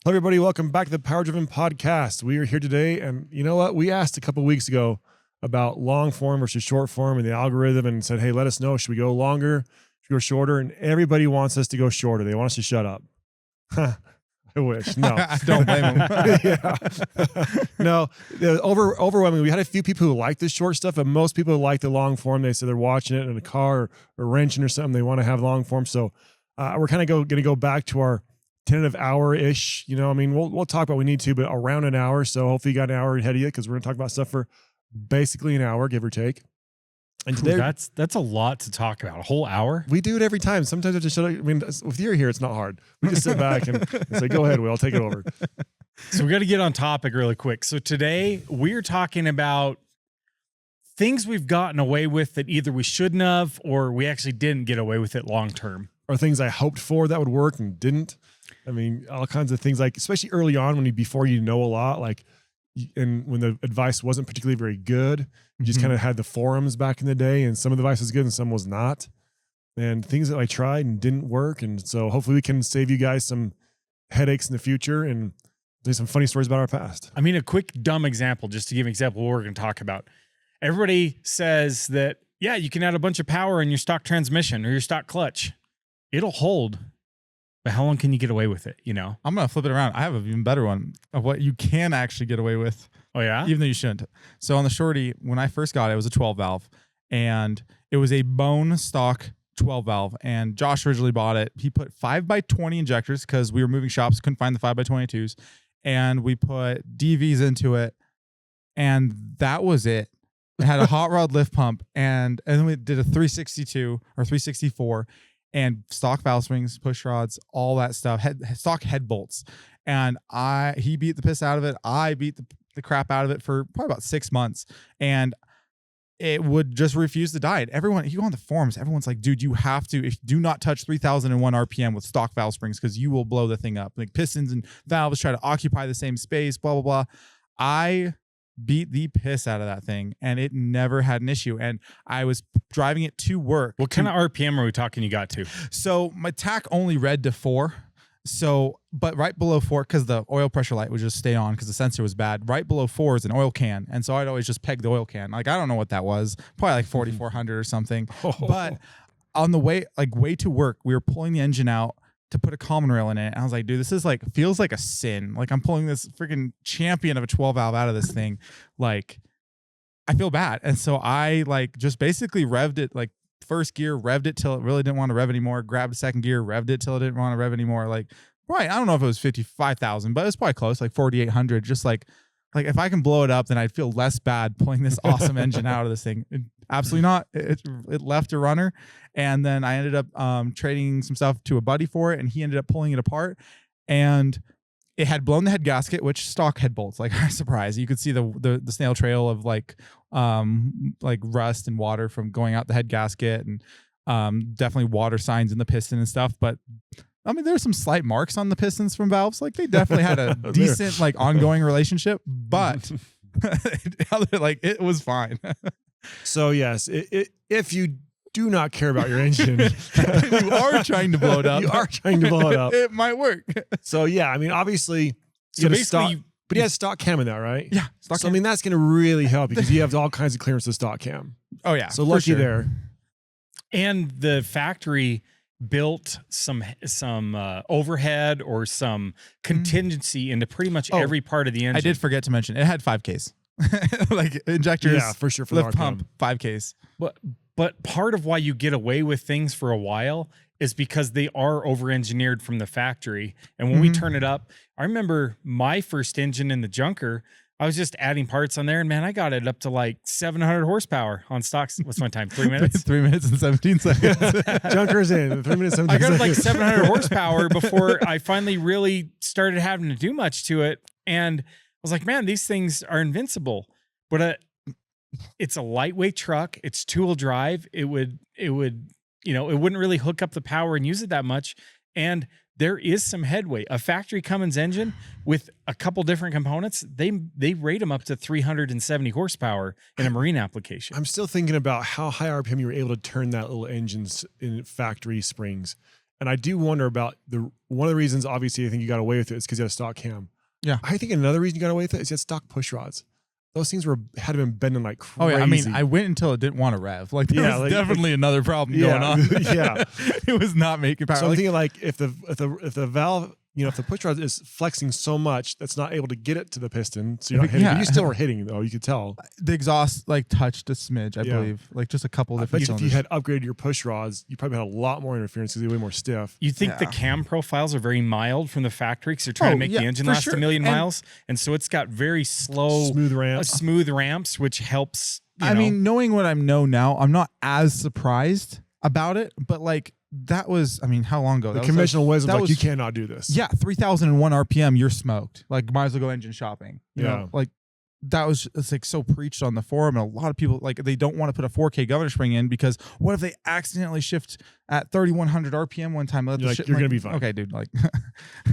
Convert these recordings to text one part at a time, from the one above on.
Hello, everybody. Welcome back to the Power Driven Podcast. We are here today, and you know what? We asked a couple weeks ago about long form versus short form and the algorithm and said, hey, let us know. Should we go longer? Should we go shorter? And everybody wants us to go shorter. They want us to shut up. I wish. No. I don't blame them. Yeah. No, overwhelmingly, we had a few people who like this short stuff, but most people who like the long form. They said they're watching it in a car or wrenching or something. They want to have long form. So we're kind of going to go back to our tentative hour-ish. You know, I mean, we'll talk about what we need to, but around an hour. So hopefully you got an hour ahead of you because we're going to talk about stuff for basically an hour, give or take. And today, that's a lot to talk about. A whole hour? We do it every time. Sometimes I have to shut up. I mean, if you're here, it's not hard. We just sit back and say, go ahead, Will, I'll take it over. So we got to get on topic really quick. So today we're talking about things we've gotten away with that either we shouldn't have or we actually didn't get away with it long term. Or things I hoped for that would work and didn't. I mean, all kinds of things, like especially early on before you know a lot, like, and when the advice wasn't particularly very good, you just kind of had the forums back in the day, and some of the advice was good and some was not, and things that I tried and didn't work. And so hopefully we can save you guys some headaches in the future and do some funny stories about our past. I mean, a quick dumb example, just to give an example of what we're going to talk about. Everybody says that, yeah, you can add a bunch of power in your stock transmission or your stock clutch. It'll hold. But how long can you get away with it, you know? I'm going to flip it around. I have an even better one of what you can actually get away with. Oh, yeah? Even though you shouldn't. So on the Shorty, when I first got it, it was a 12 valve. And it was a bone stock 12 valve. And Josh originally bought it. He put 5x20 injectors because we were moving shops, couldn't find the 5x22s. And we put DVs into it. And that was it. It had a hot rod lift pump. And then we did a 362 or 364. And stock valve springs, push rods, all that stuff, stock head bolts. And he beat the piss out of it. I beat the crap out of it for probably about 6 months. And it would just refuse to die. Everyone, you go on the forums, everyone's like, dude, you have to, do not touch 3001 RPM with stock valve springs because you will blow the thing up. Like pistons and valves try to occupy the same space, blah, blah, blah. I beat the piss out of that thing and it never had an issue. And I was driving it to work. What kind of RPM are we talking you got to? So my tack only read to 4. So, but right below 4, because the oil pressure light would just stay on because the sensor was bad. Right below 4 is an oil can. And so I'd always just peg the oil can. Like, I don't know what that was. Probably like 4,400 or something. Oh. But on the way to work, we were pulling the engine out to put a common rail in it. And I was like, dude, this is like, feels like a sin. Like I'm pulling this freaking champion of a 12 valve out of this thing. Like I feel bad. And so I like just basically revved it, like first gear, revved it till it really didn't want to rev anymore. Grabbed second gear, revved it till it didn't want to rev anymore. Like, right. I don't know if it was 55,000, but it was probably close, like 4,800. Just like if I can blow it up, then I'd feel less bad pulling this awesome engine out of this thing. Absolutely not. It left a runner. And then I ended up trading some stuff to a buddy for it, and he ended up pulling it apart. And it had blown the head gasket, which stock head bolts, like surprise. You could see the snail trail of like rust and water from going out the head gasket, and definitely water signs in the piston and stuff. But I mean, there's some slight marks on the pistons from valves. Like they definitely had a decent like ongoing relationship, but like it was fine. So yes, if you do not care about your engine, you are trying to blow it up. You are trying to blow it up. It might work. So yeah, I mean, obviously, so basically, but he has stock cam in that, right? Yeah. So I mean, that's going to really help because you have all kinds of clearance with stock cam. Oh yeah. So lucky there. And the factory built some overhead or some contingency into pretty much every part of the engine. I did forget to mention it had 5Ks. Like injectors, yeah, for sure, for lift pump, 5Ks. But part of why you get away with things for a while is because they are over-engineered from the factory. And when we turn it up, I remember my first engine in the junker, I was just adding parts on there, and man, I got it up to like 700 horsepower on stocks. What's my time? 3 minutes? 3 minutes and 17 seconds. Junker's in 3 minutes. 17 I got seconds. like 700 horsepower before I finally really started having to do much to it. And I was like, man, these things are invincible. But it's a lightweight truck. It's two-wheel drive. It would, it wouldn't really hook up the power and use it that much. And there is some headway. A factory Cummins engine with a couple different components, they rate them up to 370 horsepower in a marine application. I'm still thinking about how high RPM you were able to turn that little engine's in factory springs. And I do wonder about one of the reasons, obviously, I think you got away with it is because you had a stock cam. Yeah. I think another reason you got away with it is you had stock push rods. Those things had been bending like crazy. Oh yeah, I mean, I went until it didn't want to rev. Like there was definitely another problem going on. Yeah, it was not making power. So I'm thinking like if the valve, if the push rod is flexing so much that's not able to get it to the piston, so you're not hitting. You still were hitting though. You could tell the exhaust like touched a smidge, I believe, like just a couple of different. If you had upgraded your push rods, you probably had a lot more interference because they're way more stiff. You think the cam profiles are very mild from the factory because they're trying to make the engine last a million miles, and so it's got very slow, smooth ramps, which helps. I mean, knowing what I know now, I'm not as surprised about it, but like. That was, I mean, how long ago? The conventional wisdom, like, you cannot do this. Yeah, 3,001 RPM, you're smoked. Like, might as well go engine shopping. You know? Like, that was, it's like so preached on the forum. And a lot of people, like, they don't want to put a 4K governor spring in because what if they accidentally shift at 3,100 RPM one time? You're going to be fine. Okay, dude. Like,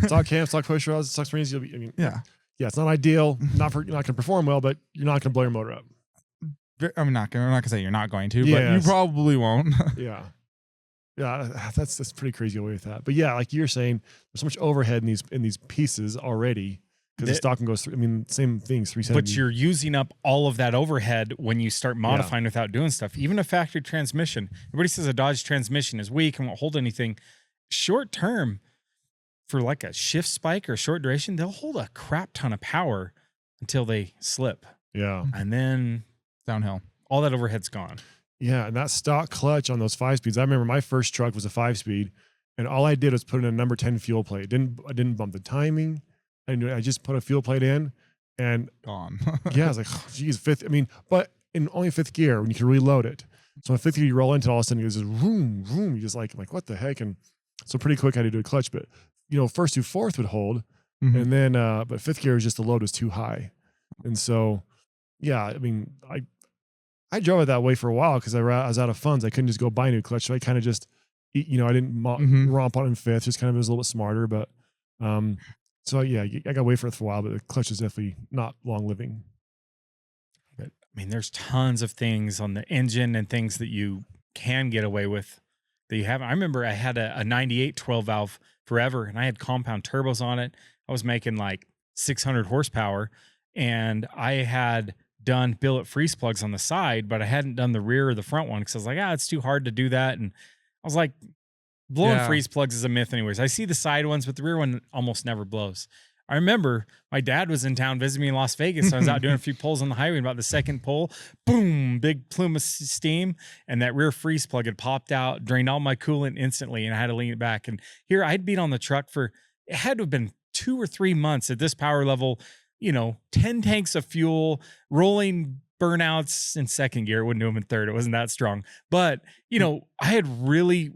stock cam, stock push rods, stock springs. You'll be, I mean, yeah, it's not ideal. You're not going to perform well, but you're not going to blow your motor up. I'm not going to say you're not going to, but you probably won't. Yeah, that's pretty crazy away with that. But yeah, like you're saying, there's so much overhead in these pieces already because the stocking goes through. I mean, same things, 370. But you're using up all of that overhead when you start modifying without doing stuff. Even a factory transmission. Everybody says a Dodge transmission is weak and won't hold anything. Short term, for like a shift spike or short duration, they'll hold a crap ton of power until they slip. Yeah, and then downhill. All that overhead's gone. Yeah, and that stock clutch on those 5-speeds. I remember my first truck was a 5-speed, and all I did was put in a number 10 fuel plate. I didn't bump the timing. I just put a fuel plate in, and gone. I was like, oh, geez, fifth. I mean, but in only fifth gear when you can reload it. So in fifth gear, you roll into it, all of a sudden it goes vroom, vroom. You just like what the heck? And so pretty quick I had to do a clutch, but first to fourth would hold, and then but fifth gear was just the load was too high, and so I mean I drove it that way for a while because I was out of funds. I couldn't just go buy a new clutch. So I kind of just, I didn't romp on in fifth. Just kind of was a little bit smarter. But so I got away for it for a while. But the clutch is definitely not long living. But, I mean, there's tons of things on the engine and things that you can get away with that you haven't. I remember I had a 98 12 valve forever, and I had compound turbos on it. I was making like 600 horsepower, and I had done billet freeze plugs on the side, but I hadn't done the rear or the front one because I was like, it's too hard to do that. And I was like, blowing freeze plugs is a myth anyways. I see the side ones, but the rear one almost never blows. I remember my dad was in town visiting me in Las Vegas. So I was out doing a few pulls on the highway, and about the second pull, boom, big plume of steam, and that rear freeze plug had popped out, drained all my coolant instantly, and I had to lean it back. And here I'd been on the truck for, it had to have been 2 or 3 months at this power level, 10 tanks of fuel, rolling burnouts in second gear. It wouldn't do them in third. It wasn't that strong. But, I had really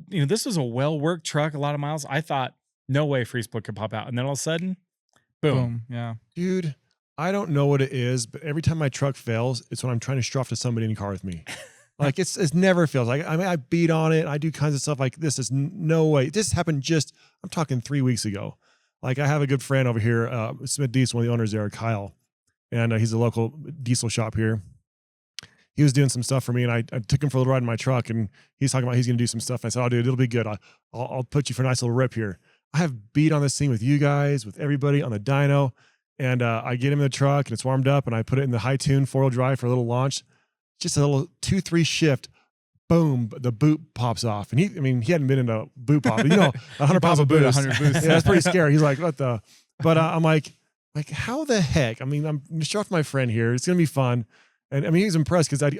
this was a well-worked truck, a lot of miles. I thought, no way freeze plug could pop out. And then all of a sudden, boom. Yeah. Dude, I don't know what it is, but every time my truck fails, it's when I'm trying to struff to somebody in the car with me. Like it's never fails. Like, I mean, I beat on it. I do kinds of stuff like this. Is no way. This happened I'm talking 3 weeks ago. Like I have a good friend over here, Smith Diesel, one of the owners there, Kyle, and he's a local diesel shop here. He was doing some stuff for me, and I took him for a little ride in my truck, and he's talking about he's going to do some stuff. And I said, "Oh, dude, it'll be good. I'll put you for a nice little rip here." I have beat on this thing with you guys, with everybody on the dyno, and I get him in the truck, and it's warmed up, and I put it in the high tune 4-wheel drive for a little launch, just a little 2-3 shift. Boom, the boot pops off. And he hadn't been in a boot pop, but 100 pounds of boost. 100 boost. Yeah, that's pretty scary. He's like, what the? But I'm like, how the heck? I mean, I'm going to show off my friend here. It's going to be fun. And I mean, he was impressed because I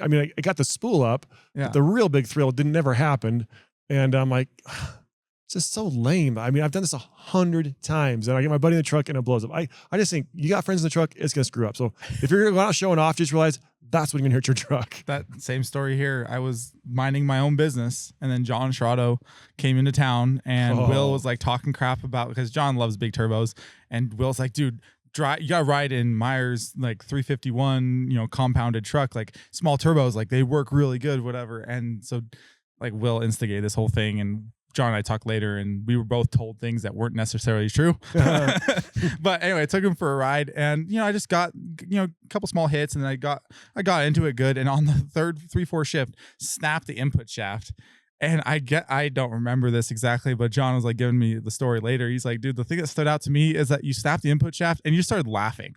got the spool up. Yeah. But the real big thrill never happened. And I'm like, it's just so lame. I mean, I've done this 100 times, and I get my buddy in the truck and it blows up. I just think you got friends in the truck, it's going to screw up. So if you're going to go out showing off, just realize that's when you're going to hurt your truck. That same story here. I was minding my own business, and then John Schrotto came into town, and Will was like talking crap about, because John loves big turbos, and Will's like, dude, you got to ride in Meyer's like 351, compounded truck, like small turbos, like they work really good, whatever. And so like Will instigated this whole thing, and John and I talked later, and we were both told things that weren't necessarily true. But anyway, I took him for a ride, and I just got a couple small hits, and then I got into it good. And on the third 3-4 shift, snapped the input shaft, And I don't remember this exactly, but John was like giving me the story later. He's like, dude, the thing that stood out to me is that you snapped the input shaft and you started laughing.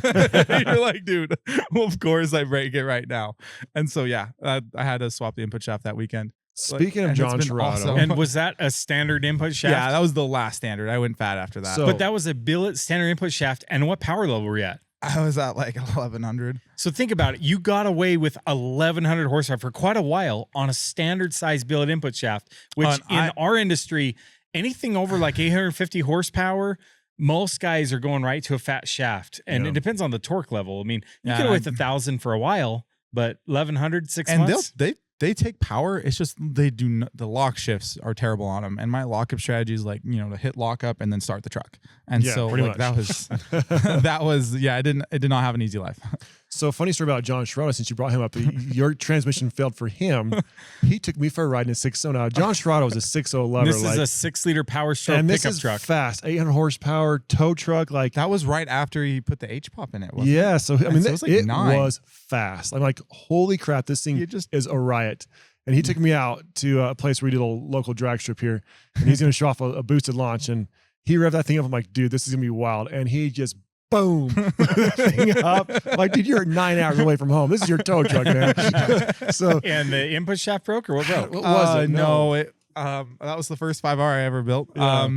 You're like, dude, well, of course I break it right now. And so, yeah, I had to swap the input shaft that weekend. Speaking of John Sherrod, awesome. And was that a standard input shaft? Yeah, that was the last standard. I went fat after that. So- But that was a billet standard input shaft. And what power level were you at? I was at like 1100. So think about it. You got away with 1100 horsepower for quite a while on a standard size billet input shaft, which in our industry, anything over like 850 horsepower, most guys are going right to a fat shaft. And it depends on the torque level. I mean, you get away with 1,000 for a while, but 1100, 6 months. And they take power. It's just they do not, the lock shifts are terrible on them. And my lockup strategy is like, to hit lockup and then start the truck. And so like, that was I did not have an easy life. So funny story about John Sherrod, since you brought him up, your transmission failed for him. He took me for a ride in a 6.0. Now, John Sherrod was a 6.0 lover. This is a 6-liter Power Stroke and pickup this is truck. fast, 800 horsepower tow truck. Like that was right after he put the H-pop in it, wasn't it? So I mean, so it was, like it 9. was fast. I'm like, holy crap, this thing is a riot. And he took me out to a place where we did a local drag strip here, and he's going to show off a boosted launch. And he revved that thing up. I'm like, dude, this is going to be wild. And he just boom, the thing up. I'm like, dude, you're 9 hours away from home. This is your tow truck, man. So, and the input shaft broke, or what broke? What was it? No, that was the first 5R I ever built. Yeah.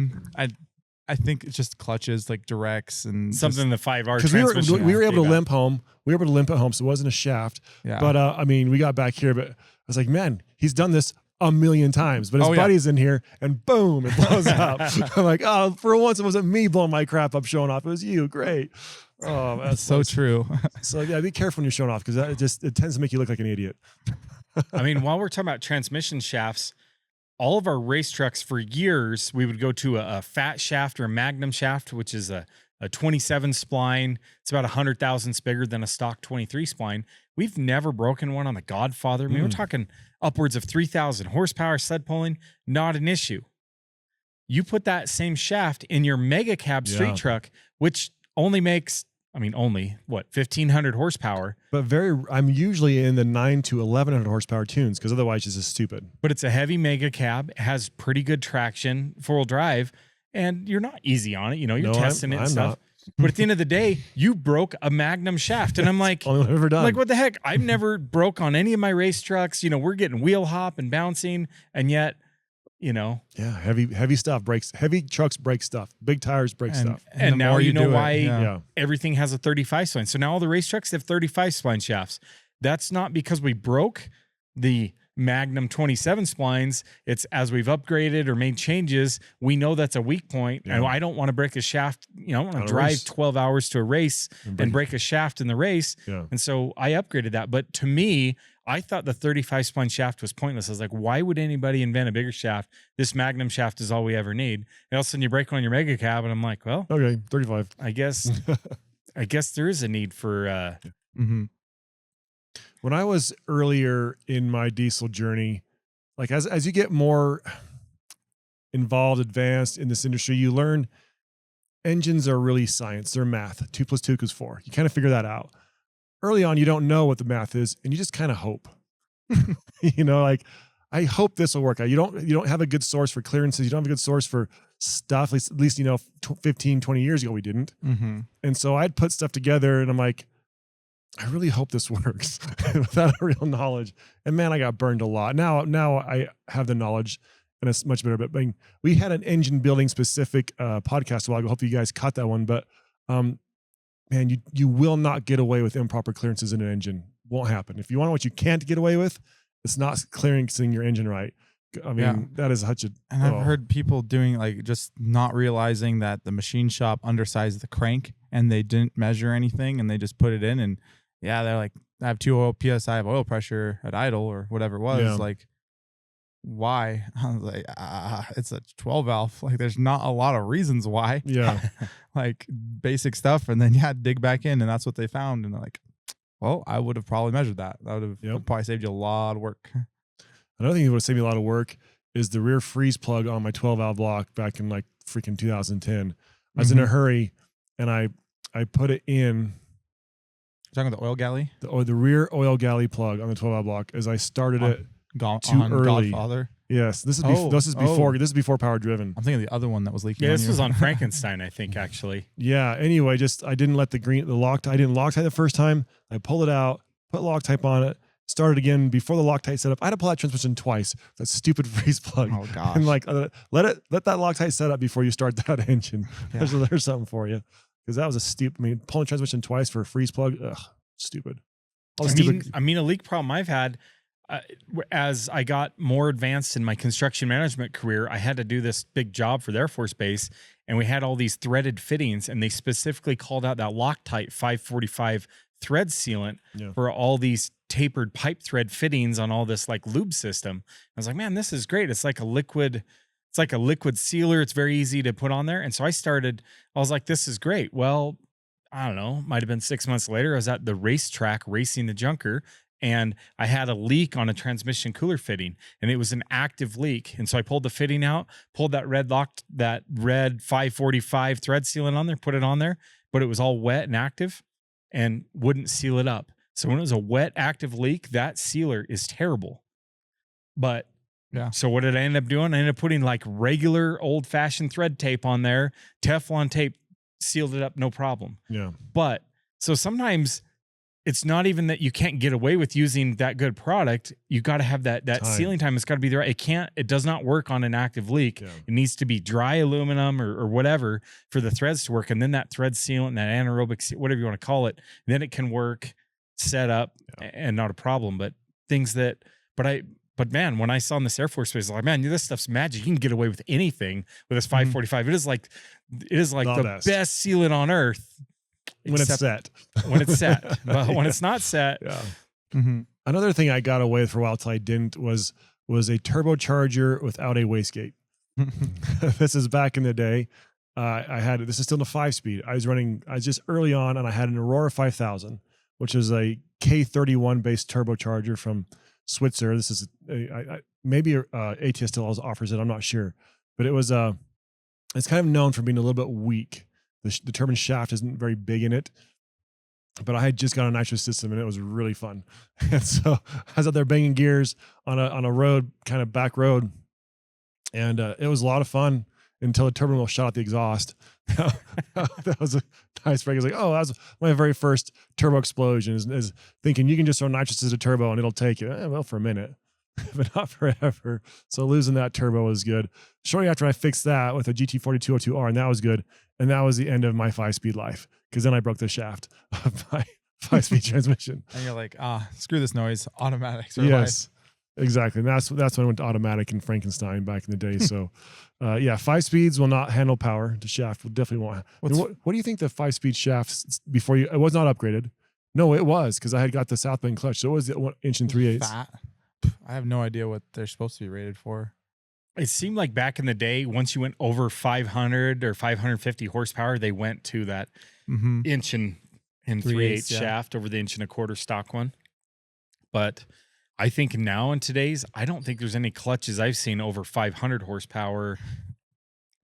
I think it's just clutches, like directs and something in the 5R because transmission. we were able to limp home. We were able to limp at home, so it wasn't a shaft. Yeah. But I mean, we got back here, but I was like, man, he's done this a million times. But his buddy's in here, and boom, it blows up. I'm like, oh, for once, it wasn't me blowing my crap up, showing off. It was you. Great. Oh, that's so true. So yeah, be careful when you're showing off, because it tends to make you look like an idiot. I mean, while we're talking about transmission shafts, all of our race trucks for years, we would go to a fat shaft or a magnum shaft, which is a 27 spline. It's about 100 thousandths bigger than a stock 23 spline. We've never broken one on the Godfather. I mean, we're talking upwards of 3,000 horsepower sled pulling, not an issue. You put that same shaft in your mega cab street truck, which only makes, 1,500 horsepower. But I'm usually in the 9 to 1,100 horsepower tunes, because otherwise it's just stupid. But it's a heavy mega cab. It has pretty good traction, 4-wheel drive, and you're not easy on it. You're testing it and stuff. Not. But at the end of the day, you broke a Magnum shaft. And I'm like, all I've ever done. Like, what the heck? I've never broke on any of my race trucks. We're getting wheel hop and bouncing. And yet, Yeah, heavy stuff breaks. Heavy trucks break stuff. Big tires break stuff. And now you know why Yeah. everything has a 35 spline. So now all the race trucks have 35 spline shafts. That's not because we broke the Magnum 27 splines. It's as we've upgraded or made changes, we know that's a weak point. Yeah. And I don't want to break a shaft. I don't want to drive 12 hours to a race and break a shaft in the race. Yeah. And so I upgraded that. But to me, I thought the 35 spline shaft was pointless. I was like, why would anybody invent a bigger shaft? This Magnum shaft is all we ever need. And all of a sudden you break one on your mega cab, and I'm like, well, okay, 35. I guess there is a need for When I was earlier in my diesel journey, like as you get more involved, advanced in this industry, you learn engines are really science. They're math. 2 + 2 = 4. You kind of figure that out. Early on, you don't know what the math is, and you just kind of hope. Like, I hope this will work out. You don't have a good source for clearances. You don't have a good source for stuff. At least 15, 20 years ago, we didn't. Mm-hmm. And so I'd put stuff together, and I'm like, I really hope this works without a real knowledge. And man, I got burned a lot. Now I have the knowledge, and it's much better. But we had an engine building specific podcast a while ago. Hope you guys caught that one. But man, you will not get away with improper clearances in an engine. Won't happen. If you want to know what you can't get away with, it's not clearancing your engine right. I mean, that is such a. And I've heard people doing just not realizing that the machine shop undersized the crank and they didn't measure anything and they just put it in, and they're like, I have 2 PSI of oil pressure at idle or whatever it was. Yeah. Like, why? I was like, it's a 12 valve. Like, there's not a lot of reasons why. Yeah. Like basic stuff. And then dig back in, and that's what they found. And they're like, well, I would have probably measured that. That would have probably saved you a lot of work. Another thing that would save me a lot of work is the rear freeze plug on my 12 valve block back in like freaking 2010. I was in a hurry, and I put it in. You're talking about the oil galley? The rear oil galley plug on the 12 valve block as I started it too early. Godfather. Yes, this is Oh, this is before power driven. I'm thinking of the other one that was leaking. Yeah, on this you. was on Frankenstein, I think, actually. Yeah. Anyway, I didn't let I didn't Loctite the first time. I pulled it out, put Loctite on it, started again before the Loctite setup. I had to pull that transmission twice. That stupid freeze plug. Oh gosh. And like let that Loctite set up before you start that engine. Yeah. There's something for you, because that was a stupid. I mean, pulling transmission twice for a freeze plug. Ugh, stupid. All the I mean, a leak problem I've had as I got more advanced in my construction management career, I had to do this big job for the Air Force Base, and we had all these threaded fittings, and they specifically called out that Loctite 545 thread sealant for all these tapered pipe thread fittings on all this like lube system. I was like, man, this is great. It's like a liquid sealer. It's very easy to put on there. And so I was like, this is great. Well, I don't know, might have been 6 months later. I was at the racetrack racing the junker, and I had a leak on a transmission cooler fitting, and it was an active leak. And so I pulled the fitting out, pulled that red 545 thread sealant on there, put it on there, but it was all wet and active and wouldn't seal it up. So when it was a wet, active leak, that sealer is terrible. But yeah. So what did I end up doing? I ended up putting like regular old-fashioned thread tape on there, Teflon tape, sealed it up, no problem. Yeah. But so sometimes it's not even that you can't get away with using that good product. You got to have that sealing time. It's got to be the right. It does not work on an active leak. Yeah. It needs to be dry aluminum or whatever for the threads to work. And then that thread sealant, that anaerobic, whatever you want to call it, then it can work, set up, and not a problem. But but man, when I saw in this Air Force Base, I was like, man, this stuff's magic. You can get away with anything with this 545. It is like the best sealant on earth. When it's set. When it's set. But when it's not set. Yeah. Mm-hmm. Another thing I got away with for a while till I didn't was a turbocharger without a wastegate. This is back in the day. This is still in a 5-speed. I was just early on, and I had an Aurora 5000, which is a K31 based turbocharger from Switzer. This is maybe ATS still offers it. I'm not sure, but it's kind of known for being a little bit weak. The turbine shaft isn't very big in it, but I had just got a nitro system, and it was really fun. And so I was out there banging gears on a road, kind of back road, and it was a lot of fun until a turbine wheel shot out the exhaust. That was a nice break. I was like, oh, that was my very first turbo explosion, is thinking you can just throw nitrous as a turbo and it'll take it. Well, for a minute, but not forever. So losing that turbo was good. Shortly after I fixed that with a GT4202R, and that was good. And that was the end of my 5-speed life, because then I broke the shaft of my 5-speed transmission. And you're like, screw this noise, automatic. Yes, exactly. And that's when I went to automatic in Frankenstein back in the day. So, 5 speeds will not handle power. The shaft will definitely won't. What do you think the 5-speed shafts before it was not upgraded? No, it was, because I had got the South Bend clutch. So it was the 1 inch and 3/8. Fat. I have no idea what they're supposed to be rated for. It seemed like back in the day, once you went over 500 or 550 horsepower, they went to that inch and 3/8 shaft over the 1 1/4 stock one. But I think now in today's, I don't think there's any clutches I've seen over 500 horsepower,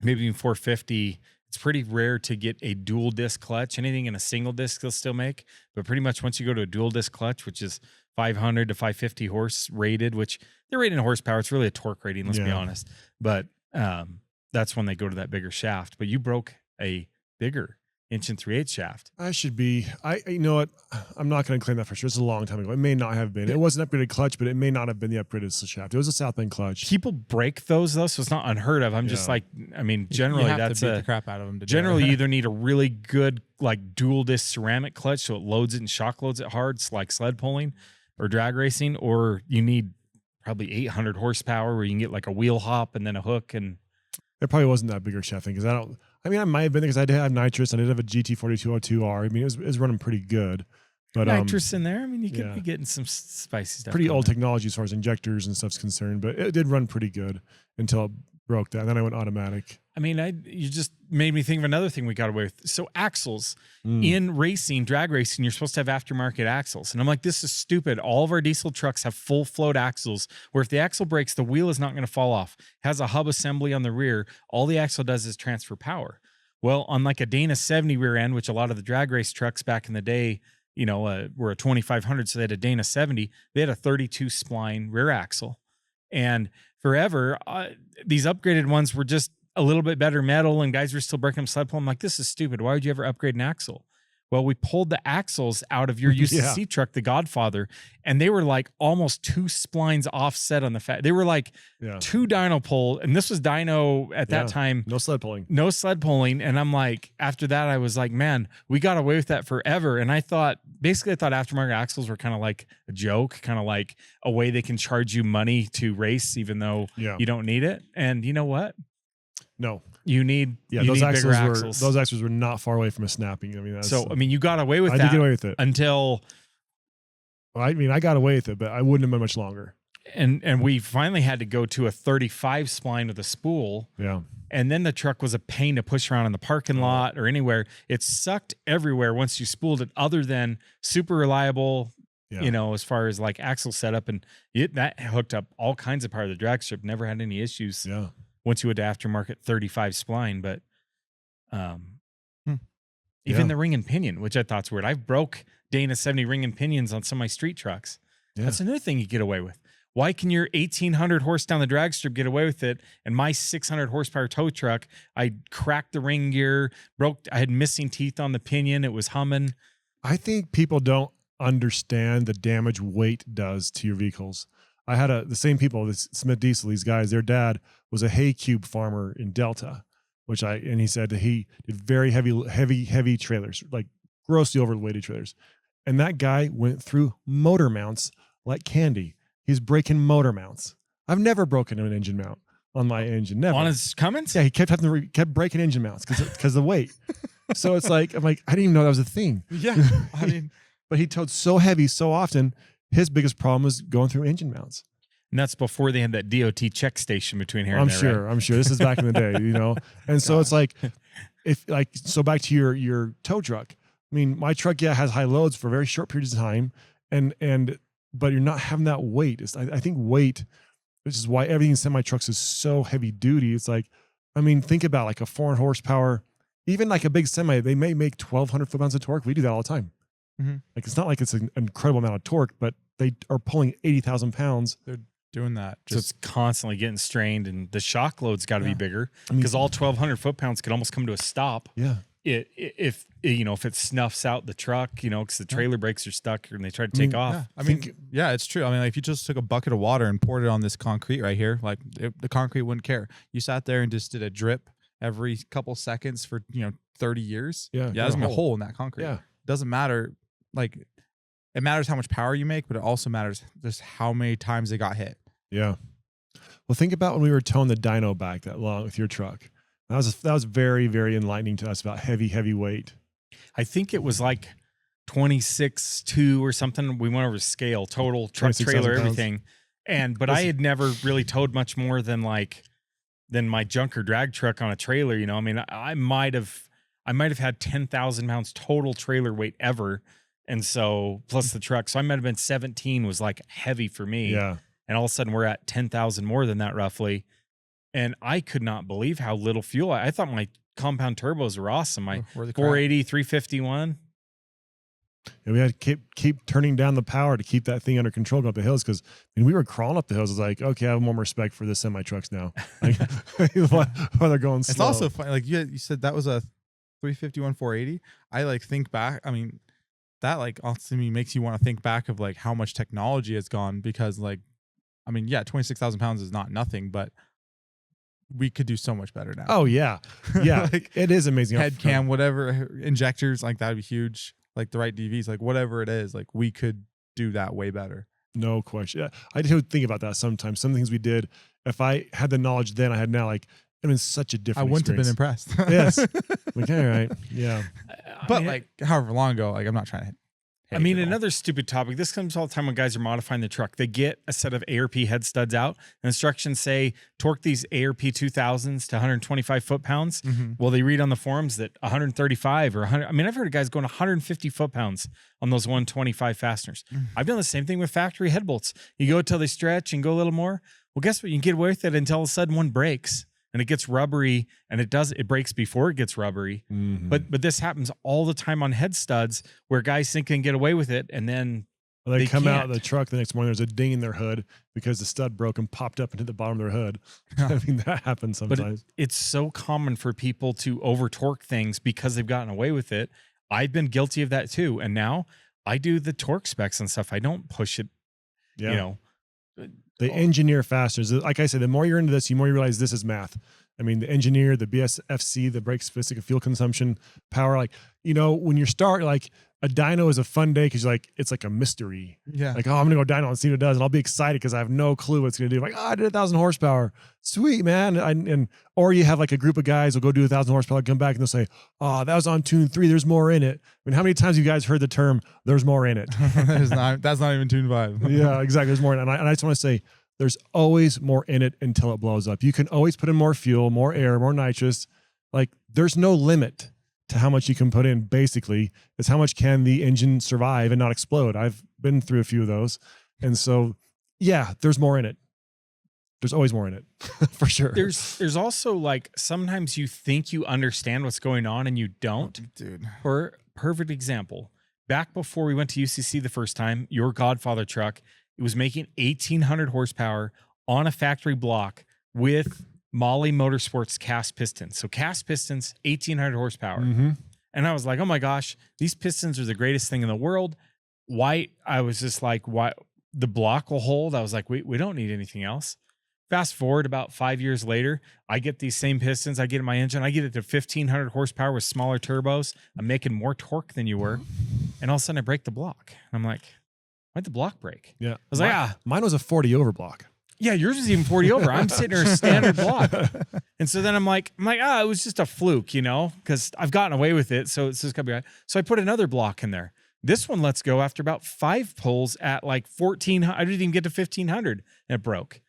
maybe even 450. It's pretty rare to get a dual disc clutch. Anything in a single disc they'll still make, but pretty much once you go to a dual disc clutch, which is 500 to 550 horse rated, which they're rated in horsepower. It's really a torque rating, let's be honest. But that's when they go to that bigger shaft. But you broke a bigger 1 3/8 shaft. I should be. You know what? I'm not going to claim that for sure. It's a long time ago. It may not have been. It was an upgraded clutch, but it may not have been the upgraded shaft. It was a South Bend clutch. People break those though, so it's not unheard of. I'm just like, I mean, generally you have that's to beat the crap out of them. Generally, you either need a really good like dual disc ceramic clutch, so it loads it and shock loads it hard, it's like sled pulling or drag racing, or you need probably 800 horsepower where you can get like a wheel hop and then a hook. And it probably wasn't that bigger shaft thing, because I might have been there because I did have nitrous. I did have a GT4202R. I mean, it was running pretty good. But nitrous in there. I mean, you could be getting some spicy stuff. Pretty old technology as far as injectors and stuff's concerned, but it did run pretty good until it broke that. And then I went automatic. I mean, you just made me think of another thing we got away with. So axles in racing, drag racing, you're supposed to have aftermarket axles. And I'm like, this is stupid. All of our diesel trucks have full float axles where if the axle breaks, the wheel is not going to fall off. It has a hub assembly on the rear. All the axle does is transfer power. Well, on like a Dana 70 rear end, which a lot of the drag race trucks back in the day, were a 2500, so they had a Dana 70. They had a 32 spline rear axle. And forever. These upgraded ones were just a little bit better metal, and guys were still breaking them sled pull. I'm like, this is stupid. Why would you ever upgrade an axle? Well, we pulled the axles out of your UCC truck, the Godfather, and they were like almost 2 splines offset on the fat. They were like 2 dyno pull, and this was dyno at that time. No sled pulling. No sled pulling. And I'm like, after that, I was like, man, we got away with that forever. And I thought aftermarket axles were kind of like a joke, kind of like a way they can charge you money to race, even though you don't need it. And you know what? No. You need those bigger axles. Those axles were not far away from a snapping. I mean, you got away with that. I did get away with it until. I mean, I got away with it, but I wouldn't have been much longer. And we finally had to go to a 35 spline with a spool. Yeah. And then the truck was a pain to push around in the parking lot or anywhere. It sucked everywhere once you spooled it, other than super reliable. You know, as far as like axle setup, and that hooked up all kinds of power to the drag strip. Never had any issues. Yeah. Once you went to aftermarket 35 spline, but even the ring and pinion, which I thought's weird. I've broke Dana 70 ring and pinions on some of my street trucks. Yeah. That's another thing you get away with. Why can your 1,800 horse down the drag strip get away with it? And my 600 horsepower tow truck, I cracked the ring gear, I had missing teeth on the pinion. It was humming. I think people don't understand the damage weight does to your vehicles. I had the same people, this Smith Diesel, these guys, their dad was a hay cube farmer in Delta, and he said that he did very heavy trailers, like grossly overweighted trailers. And that guy went through motor mounts like candy. He's breaking motor mounts. I've never broken an engine mount on my engine. Never. On his Cummins? Yeah, he kept breaking engine mounts because of the weight. So it's like, I'm like, I didn't even know that was a thing. Yeah. I mean, but he towed so heavy so often. His biggest problem was going through engine mounts. And that's before they had that DOT check station between here and there. I'm sure. This is back in the day, you know? And so it's like, so back to your tow truck. I mean, my truck, has high loads for very short periods of time. But you're not having that weight. I think weight, which is why everything in semi-trucks is so heavy duty. It's like, I mean, think about like a 400 horsepower, even like a big semi, they may make 1,200 foot-pounds of torque. We do that all the time. Mm-hmm. Like, it's not like it's an incredible amount of torque, but they are pulling 80,000 pounds. They're doing that. So it's constantly getting strained, and the shock load's got to be bigger, because all 1,200 foot-pounds could almost come to a stop. Yeah. If it snuffs out the truck, because the trailer brakes are stuck and they try to take off. Yeah, it's true. I mean, like, if you just took a bucket of water and poured it on this concrete right here, like the concrete wouldn't care. You sat there and just did a drip every couple seconds for 30 years. There's gonna be a hole in that concrete. Yeah, it doesn't matter. Like, it matters how much power you make, but it also matters just how many times they got hit. Yeah. Well, think about when we were towing the dyno back that long with your truck. That was very, very enlightening to us about heavy weight. I think it was like 26.2 or something. We went over scale, total truck, trailer, everything. But I had never really towed much more than my junker drag truck on a trailer. I mean, I might have had 10,000 pounds total trailer weight ever. And so plus the truck. So I might have been 17 was like heavy for me. Yeah. And all of a sudden we're at 10,000 more than that roughly. And I could not believe how little fuel. I thought my compound turbos were awesome. My 480, 351. And we had to keep turning down the power to keep that thing under control going up the hills, because we were crawling up the hills. I was like, okay, I have more respect for the semi trucks now. Like, while they're going slow. It's also funny. Like you said, that was a 351 480. I think back. I mean, that also makes you want to think back of how much technology has gone, because 26,000 pounds is not nothing, but we could do so much better now. Oh yeah. Yeah. It is amazing. Head cam, whatever, injectors, that'd be huge. The right DVs, whatever it is, we could do that way better. No question. I do think about that sometimes. Some things we did, if I had the knowledge then I had now, I'm in such a different I wouldn't have been impressed. Yes. All right. Yeah. But however long ago, I'm not trying to another stupid topic. This comes all the time when guys are modifying the truck. They get a set of ARP head studs out, and instructions say torque these ARP 2000s to 125 foot-pounds. Mm-hmm. Well, they read on the forums that 135 or 100. I mean, I've heard guys going 150 foot-pounds on those 125 fasteners. Mm-hmm. I've done the same thing with factory head bolts. You go till they stretch and go a little more. Well, guess what? You can get away with it until all of a sudden one breaks. And it gets rubbery, and it breaks before it gets rubbery. Mm-hmm. But this happens all the time on head studs, where guys think they can get away with it, and then Well, they come out of can't. the truck the next morning, there's a ding in their hood because the stud broke and popped up into the bottom of their hood. I mean, that happens But sometimes. it's so common for people to over torque things because they've gotten away with it. I've been guilty of that too. And now I do the torque specs and stuff. I don't push it, Yeah. you know. They engineer faster. So like I said, the more you're into this, the more you realize this is math. I mean, the engineer, the BSFC, the brake specific fuel consumption, power, like, you know, when you start, like a dyno is a fun day because like it's like a mystery. Yeah. Like, oh, I'm gonna go dyno and see what it does, and I'll be excited because I have no clue what it's gonna do. Like, oh, I did 1,000 horsepower, sweet man. Or you have like a group of guys will go do 1,000 horsepower, come back and they'll say, oh, that was on tune 3. There's more in it. I mean, how many times have you guys heard the term "there's more in it"? that's not even tune 5. Yeah, exactly. There's more in it. And I just want to say, there's always more in it until it blows up. You can always put in more fuel, more air, more nitrous. Like, there's no limit to how much you can put in. Basically, it's how much can the engine survive and not explode. I've been through a few of those. And so, yeah, there's more in it. There's always more in it for sure. There's also like sometimes you think you understand what's going on and you don't. Dude. For perfect example, back before we went to UCC the first time, your Godfather truck, it was making 1,800 horsepower on a factory block with Molly Motorsports cast pistons. So cast pistons, 1,800 horsepower. Mm-hmm. And I was like, oh my gosh, these pistons are the greatest thing in the world. White, I was just like, why the block will hold? I was like, we don't need anything else. Fast forward about 5 years later, I get these same pistons. I get in my engine. I get it to 1,500 horsepower with smaller turbos. I'm making more torque than you were. And all of a sudden I break the block. And I'm like, why'd the block break? Yeah. I was like, mine was a 40 over block. yeah, yours is even 40 over. I'm sitting there standard block. And so then I'm like, it was just a fluke, you know, because I've gotten away with it. So it's just gonna be right. So I put another block in there. This one lets go after about 5 pulls at like 1,400. I didn't even get to 1,500 and it broke.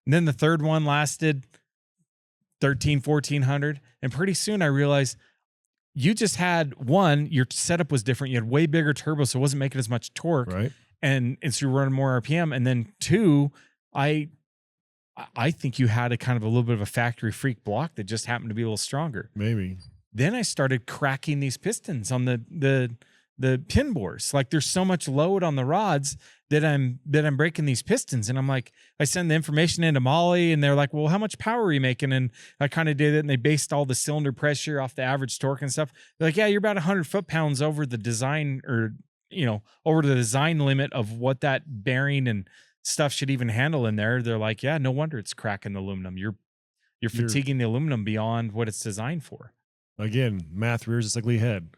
And then the third one lasted 1,400. And pretty soon I realized you just had one, your setup was different. You had way bigger turbo, so it wasn't making as much torque. Right. And so you're running more RPM. And then 2, I think you had a kind of a little bit of a factory freak block that just happened to be a little stronger. Maybe. Then I started cracking these pistons on the pin bores. Like there's so much load on the rods that I'm breaking these pistons. And I'm like, I send the information into Molly and they're like, well, how much power are you making? And I kind of did it. And they based all the cylinder pressure off the average torque and stuff. They're like, yeah, you're about 100 foot-pounds over the design or, you know, over the design limit of what that bearing and stuff should even handle in there. They're like, yeah, no wonder it's cracking the aluminum. You're fatiguing the aluminum beyond what it's designed for. Again, math rears its ugly head.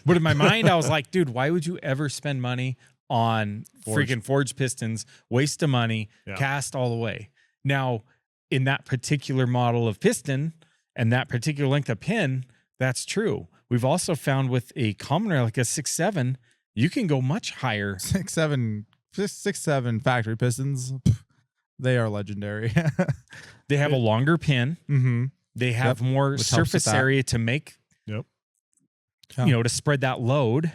But in my mind, I was like, dude, why would you ever spend money on freaking forged pistons, waste of money, cast all the way? Now, in that particular model of piston and that particular length of pin, that's true. We've also found with a commoner like a 6.7, you can go much higher. 6.7 factory pistons, they are legendary. They have a longer pin. Mm-hmm. They have more surface area to make, you know, to spread that load.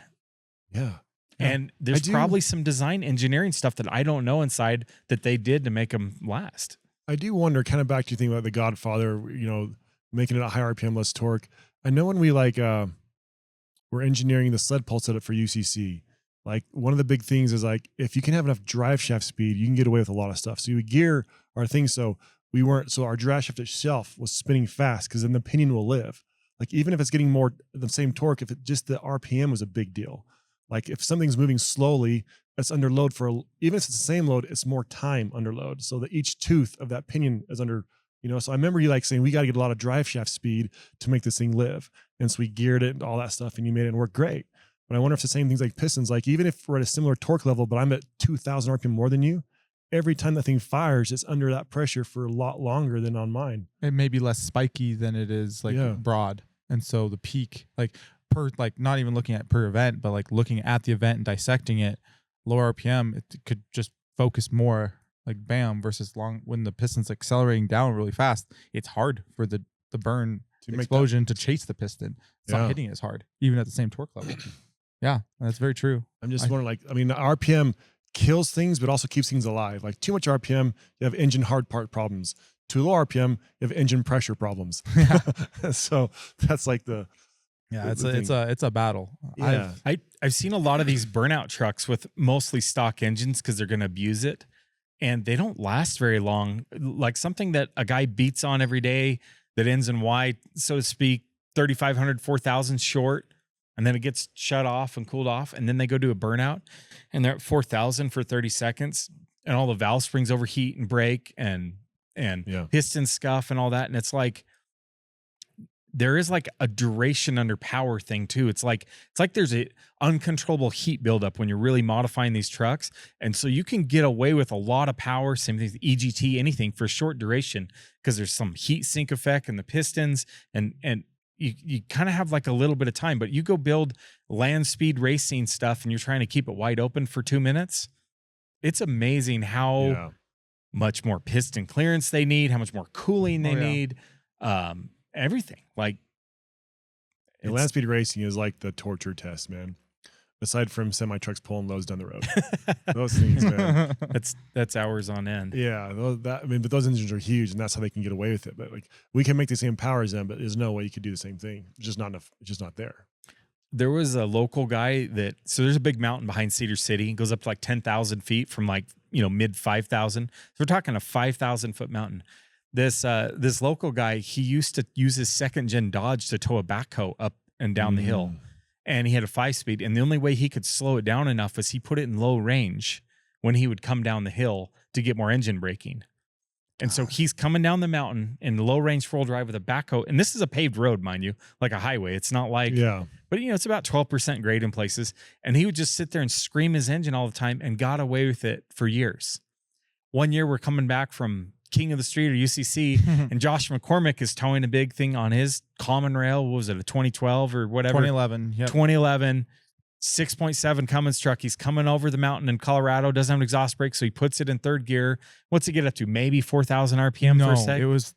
Yeah. And there's probably some design engineering stuff that I don't know inside that they did to make them last. I do wonder, kind of back to your thing about the Godfather, you know, making it a high RPM, less torque. I know when we we're engineering the sled pulse setup for UCC, like one of the big things is like, if you can have enough drive shaft speed, you can get away with a lot of stuff. So we gear our things so our drive shaft itself was spinning fast because then the pinion will live. Like even if it's getting more the same torque, if it just the RPM was a big deal. Like if something's moving slowly, it's under load even if it's the same load, it's more time under load. So that each tooth of that pinion is under, you know, so I remember you like saying, we got to get a lot of drive shaft speed to make this thing live. And so we geared it and all that stuff and you made it work great. But I wonder if the same things like pistons, like even if we're at a similar torque level, but I'm at 2,000 RPM more than you, every time that thing fires, it's under that pressure for a lot longer than on mine. It may be less spiky than it is broad. And so the peak, not even looking at per event, but like looking at the event and dissecting it, lower RPM, it could just focus more like bam versus long when the piston's accelerating down really fast. It's hard for the burn explosion to chase the piston. It's not hitting it as hard, even at the same torque level. Yeah, that's very true. I'm just wondering, the RPM kills things, but also keeps things alive. Like too much RPM, you have engine hard part problems. Too low RPM, you have engine pressure problems. So that's like the it's a battle. Yeah. I've seen a lot of these burnout trucks with mostly stock engines because they're going to abuse it, and they don't last very long. Like something that a guy beats on every day that ends in Y, so to speak, 3,500, 4,000 short, and then it gets shut off and cooled off, and then they go do a burnout, and they're at 4,000 for 30 seconds, and all the valve springs overheat and break, and piston scuff and all that, and it's like, there is like a duration under power thing too. It's like there's a uncontrollable heat buildup when you're really modifying these trucks. And so you can get away with a lot of power, same thing with EGT, anything for short duration, because there's some heat sink effect in the pistons, and you kind of have like a little bit of time. But you go build land speed racing stuff and you're trying to keep it wide open for 2 minutes. It's amazing how much more piston clearance they need, how much more cooling they need. Everything. Like, land speed racing is like the torture test, man. Aside from semi trucks pulling loads down the road, those things, man. That's hours on end. Yeah, but those engines are huge, and that's how they can get away with it. But like, we can make the same power as them, but there's no way you could do the same thing. It's just not enough. It's just not there. There was a local guy so there's a big mountain behind Cedar City. It goes up to like 10,000 feet from like, mid 5,000. So we're talking a 5,000 foot mountain. This local guy, he used to use his second gen Dodge to tow a backhoe up and down the hill, and he had a 5-speed. And the only way he could slow it down enough was he put it in low range when he would come down the hill to get more engine braking. And so he's coming down the mountain in low range 4-wheel drive with a backhoe. And this is a paved road, mind you, like a highway. It's not like, but it's about 12% grade in places. And he would just sit there and scream his engine all the time and got away with it for years. One year we're coming back from King of the Street or UCC, and Josh McCormick is towing a big thing on his common rail. What was it, a 2012 or whatever? 2011. Yep. 2011, 6.7 Cummins truck. He's coming over the mountain in Colorado, doesn't have an exhaust brake, so he puts it in third gear. What's it get up to? Maybe 4,000 RPM for a sec? It was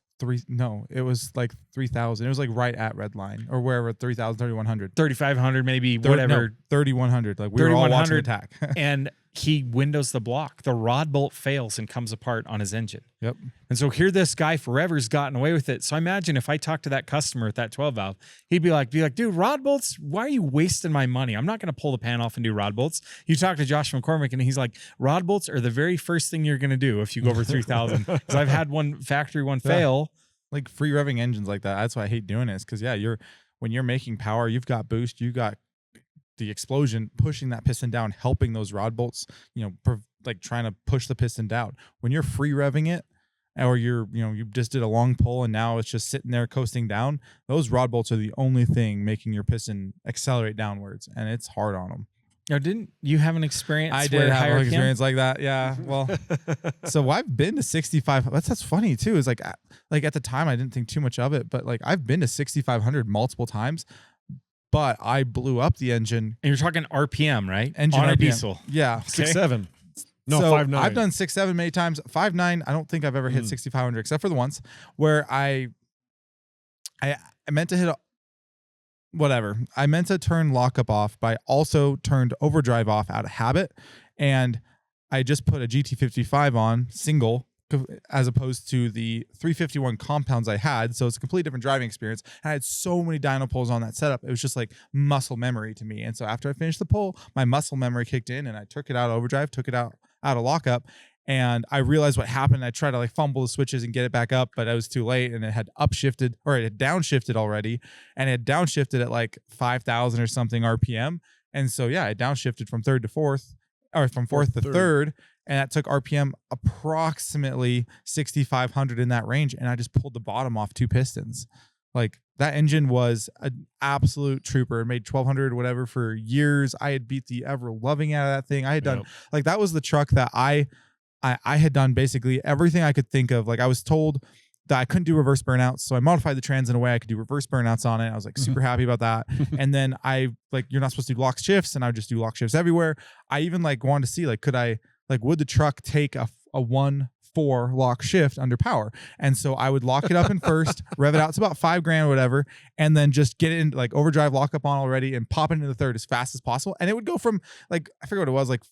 like 3,000. It was like right at red line or wherever, 3,000, 3,100. 3,500 maybe, whatever. No, 3,100. Like we were all watching attack. And he windows the block. The rod bolt fails and comes apart on his engine. Yep. And so here this guy forever's gotten away with it. So I imagine if I talked to that customer at that 12 valve, he'd be like, dude, rod bolts, why are you wasting my money? I'm not going to pull the pan off and do rod bolts. You talk to Josh McCormick and he's like, rod bolts are the very first thing you're going to do if you go over 3,000. Because I've had one factory one fail. Like free revving engines like that. That's why I hate doing it. Because when you're making power, you've got boost, you got the explosion pushing that piston down, helping those rod bolts, like trying to push the piston down. When you're free revving it, or you just did a long pull and now it's just sitting there coasting down, those rod bolts are the only thing making your piston accelerate downwards, and it's hard on them. Now, didn't you have an experience? I did have an experience like that. Yeah. Well, so I've been to 65. That's funny too. Is like at the time I didn't think too much of it, but like I've been to 6,500 multiple times. But I blew up the engine. And you're talking RPM, right? Engine on RPM. a diesel. Yeah. Okay. 6.7. No, so 5.9. I've done 6.7 many times. 5.9, I don't think I've ever hit 6,500 except for the once where I meant to hit whatever. I meant to turn lockup off, but I also turned overdrive off out of habit. And I just put a GT55 on single as opposed to the 351 compounds I had. So it's a completely different driving experience. And I had so many dyno pulls on that setup. It was just like muscle memory to me. And so after I finished the pull, my muscle memory kicked in and I took it out of overdrive, took it out of lockup. And I realized what happened. I tried to like fumble the switches and get it back up, but I was too late and it had upshifted, or it had downshifted already. And it had downshifted at like 5,000 or something RPM. And so, yeah, it downshifted from third to fourth, or from fourth to third. And that took RPM approximately 6,500 in that range. And I just pulled the bottom off 2 pistons. Like that engine was an absolute trooper. It made 1,200 or whatever for years. I had beat the ever loving out of that thing. I had done like, that was the truck that I had done basically everything I could think of. Like I was told that I couldn't do reverse burnouts. So I modified the trans in a way I could do reverse burnouts on it. I was like super happy about that. And then you're not supposed to do lock shifts, and I would just do lock shifts everywhere. I even like wanted to see, like, would the truck take a 1-4 lock shift under power? And so I would lock it up in first, rev it out to about $5,000 or whatever, and then just get it in like overdrive lockup on already and pop it into the third as fast as possible. And it would go from like, I forget what it was, like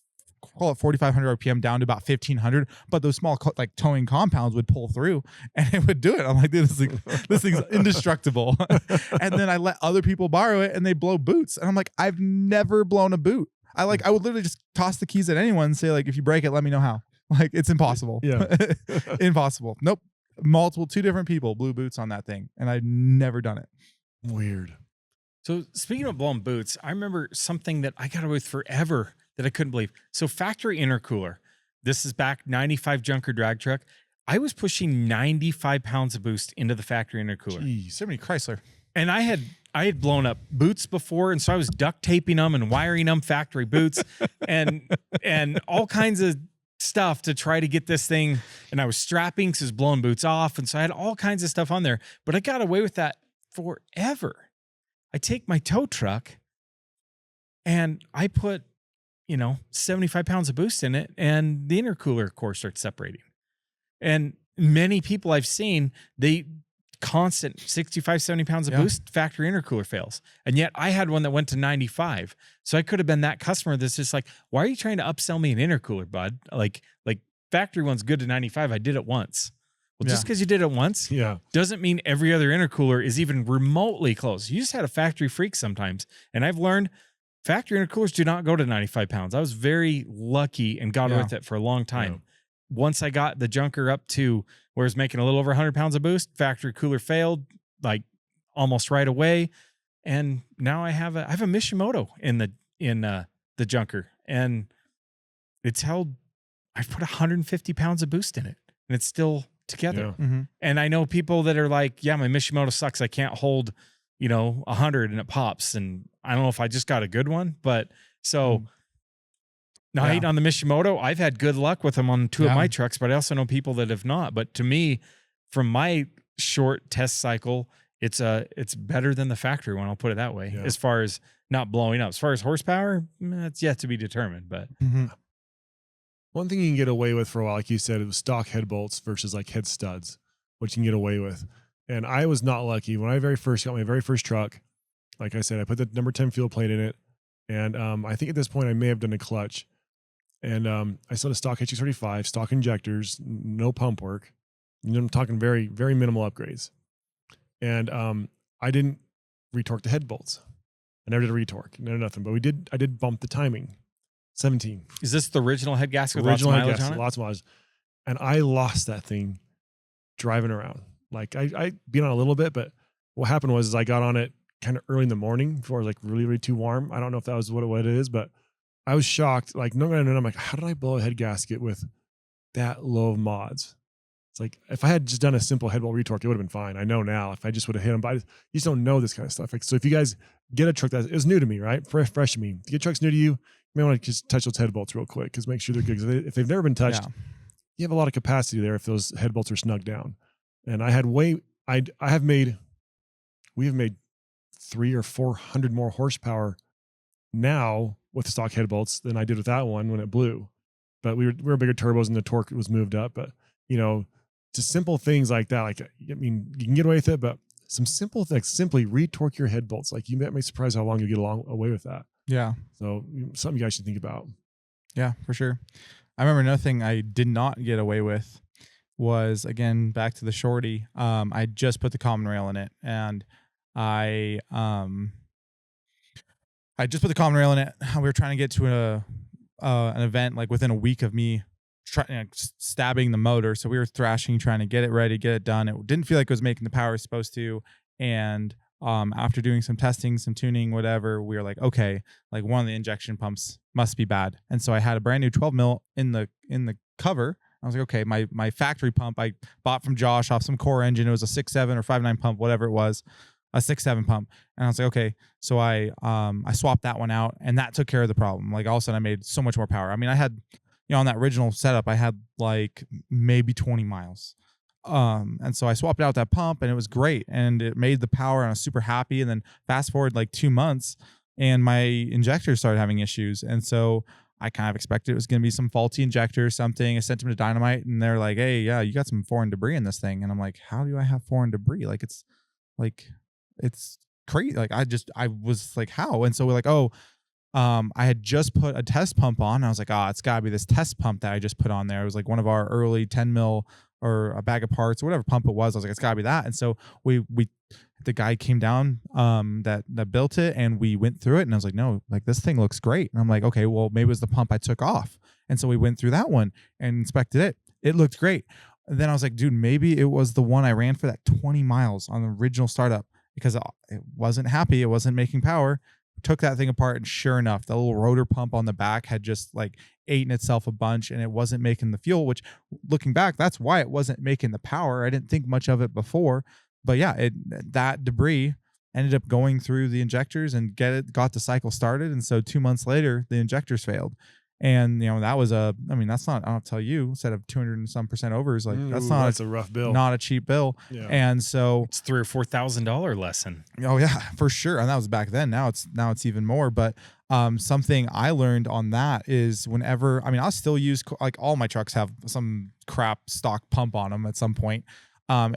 call it 4,500 RPM down to about 1,500, but those small like towing compounds would pull through and it would do it. I'm like, dude, this thing's indestructible. And then I let other people borrow it and they blow boots. And I'm like, I've never blown a boot. I would literally just toss the keys at anyone and say like, if you break it, let me know how. Like, it's impossible. Yeah. Impossible. Nope. 2 different people blew boots on that thing and I'd never done it. Weird. So speaking of blowing boots, I remember something that I got away with forever that I couldn't believe. So factory intercooler. This is back 95 junker drag truck. I was pushing 95 pounds of boost into the factory intercooler. Jeez. So many Chrysler. And I had blown up boots before, and so I was duct taping them and wiring them factory boots and all kinds of stuff to try to get this thing. And I was strapping because it was blowing boots off, and so I had all kinds of stuff on there. But I got away with that forever. I take my tow truck and I put, 75 pounds of boost in it, and the intercooler core starts separating. And many people I've seen, they constant 65, 70 pounds of boost, factory intercooler fails. And yet I had one that went to 95. So I could have been that customer that's just like, why are you trying to upsell me an intercooler, bud? Like factory one's good to 95. I did it once. Well, just because you did it once doesn't mean every other intercooler is even remotely close. You just had a factory freak sometimes. And I've learned factory intercoolers do not go to 95 pounds. I was very lucky and got with it for a long time. Yeah. Once I got the junker up to where it's making a little over 100 pounds of boost, factory cooler failed like almost right away. And now I have a Mishimoto in the junker, and it's held, I've put 150 pounds of boost in it, and it's still together. Yeah. Mm-hmm. And I know people that are like, yeah, my Mishimoto sucks. I can't hold, 100 and it pops. And I don't know if I just got a good one, but so now I hate on the Mishimoto. I've had good luck with them on 2 of my trucks, but I also know people that have not. But to me, from my short test cycle, it's better than the factory one. I'll put it that way. As far as not blowing up, as far as horsepower, it's yet to be determined, but one thing you can get away with for a while, like you said, it was stock head bolts versus like head studs, which you can get away with. And I was not lucky when I got my very first truck. Like I said, I put the number 10 fuel plate in it. And I think at this point I may have done a clutch. And I still had a stock H35, stock injectors, no pump work. I'm talking very, very minimal upgrades. And I didn't retorque the head bolts. I never did a retorque, no nothing. But I did bump the timing. 17. Is this the original head gasket? Original lots of head mileage gasket, on it? lots of mileage. And I lost that thing driving around. Like I beat on a little bit, but what happened was I got on it kind of early in the morning before it was like really, really too warm. I don't know if that was what it is, but I was shocked. Like, no, I'm like, how did I blow a head gasket with that low of mods? It's like, if I had just done a simple head bolt retorque, it would have been fine. I know now if I just would have hit them, but you just don't know this kind of stuff. Like, so if you guys get a truck it was new to me, right? Fresh to me. If you get trucks new to you, you may want to just touch those head bolts real quick because make sure they're good. Because if they've never been touched, you have a lot of capacity there if those head bolts are snug down. And we have made 300 or 400 more horsepower now with stock head bolts than I did with that one when it blew. But we were bigger turbos and the torque was moved up. But just simple things like that. Like, I mean, you can get away with it, but some simple things, simply retorque your head bolts. Like, you may be surprised how long you get away with that. Yeah. So something you guys should think about. Yeah, for sure. I remember another thing I did not get away with was, again, back to the shorty. I just put the common rail in it, and I just put the common rail in it. We were trying to get to an event like within a week of me stabbing the motor. So we were thrashing, trying to get it ready, get it done. It didn't feel like it was making the power it's supposed to. And after doing some testing, some tuning, whatever, we were like, okay, like one of the injection pumps must be bad. And so I had a brand new 12 mil in the cover. I was like, okay, my factory pump I bought from Josh off some core engine. It was a 6.7 or 5.9 pump, whatever it was, a 6.7 pump. And I was like, okay, so I swapped that one out, and that took care of the problem. Like, all of a sudden I made so much more power. I mean, I had, on that original setup, I had like maybe 20 miles. And so I swapped out that pump, and it was great, and it made the power, and I was super happy. And then fast forward like 2 months, and my injectors started having issues. And so I kind of expected it was going to be some faulty injector or something. I sent them to Dynamite, and they're like, hey, yeah, you got some foreign debris in this thing. And I'm like, how do I have foreign debris? It's crazy. Like, I was like, how? And so we're like, oh, I had just put a test pump on. And I was like, it's gotta be this test pump that I just put on there. It was like one of our early 10 mil or a bag of parts or whatever pump it was. I was like, it's gotta be that. And so the guy came down, that built it, and we went through it, and I was like, no, like this thing looks great. And I'm like, okay, well maybe it was the pump I took off. And so we went through that one and inspected it. It looked great. And then I was like, dude, maybe it was the one I ran for that 20 miles on the original startup because it wasn't happy. It wasn't making power. Took that thing apart, and sure enough, the little rotor pump on the back had just like eaten itself a bunch, and it wasn't making the fuel, which looking back, that's why it wasn't making the power. I didn't think much of it before, but yeah, that debris ended up going through the injectors and got the cycle started. And so 2 months later, the injectors failed. And that was that's not, I'll tell you, instead of 200 and some % overs, like that's a rough bill, not a cheap bill. Yeah. And so it's $3,000 or $4,000 lesson. Oh yeah, for sure. And that was back then. Now it's even more. But something I learned on that is whenever, I'll still use, like, all my trucks have some crap stock pump on them at some point. I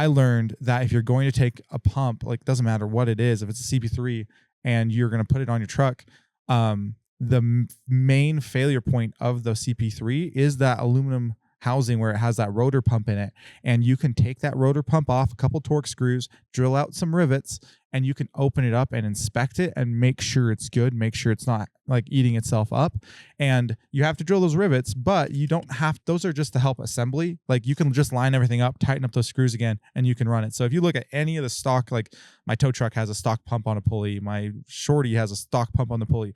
learned that if you're going to take a pump, like, it doesn't matter what it is, if it's a CP3 and you're going to put it on your truck, the main failure point of the CP3 is that aluminum housing where it has that rotor pump in it. And you can take that rotor pump off, a couple torque screws, drill out some rivets, and you can open it up and inspect it and make sure it's good, make sure it's not like eating itself up. And you have to drill those rivets, but you don't have, those are just to help assembly. Like, you can just line everything up, tighten up those screws again, and you can run it. So if you look at any of the stock, like my tow truck has a stock pump on a pulley, my Shorty has a stock pump on the pulley,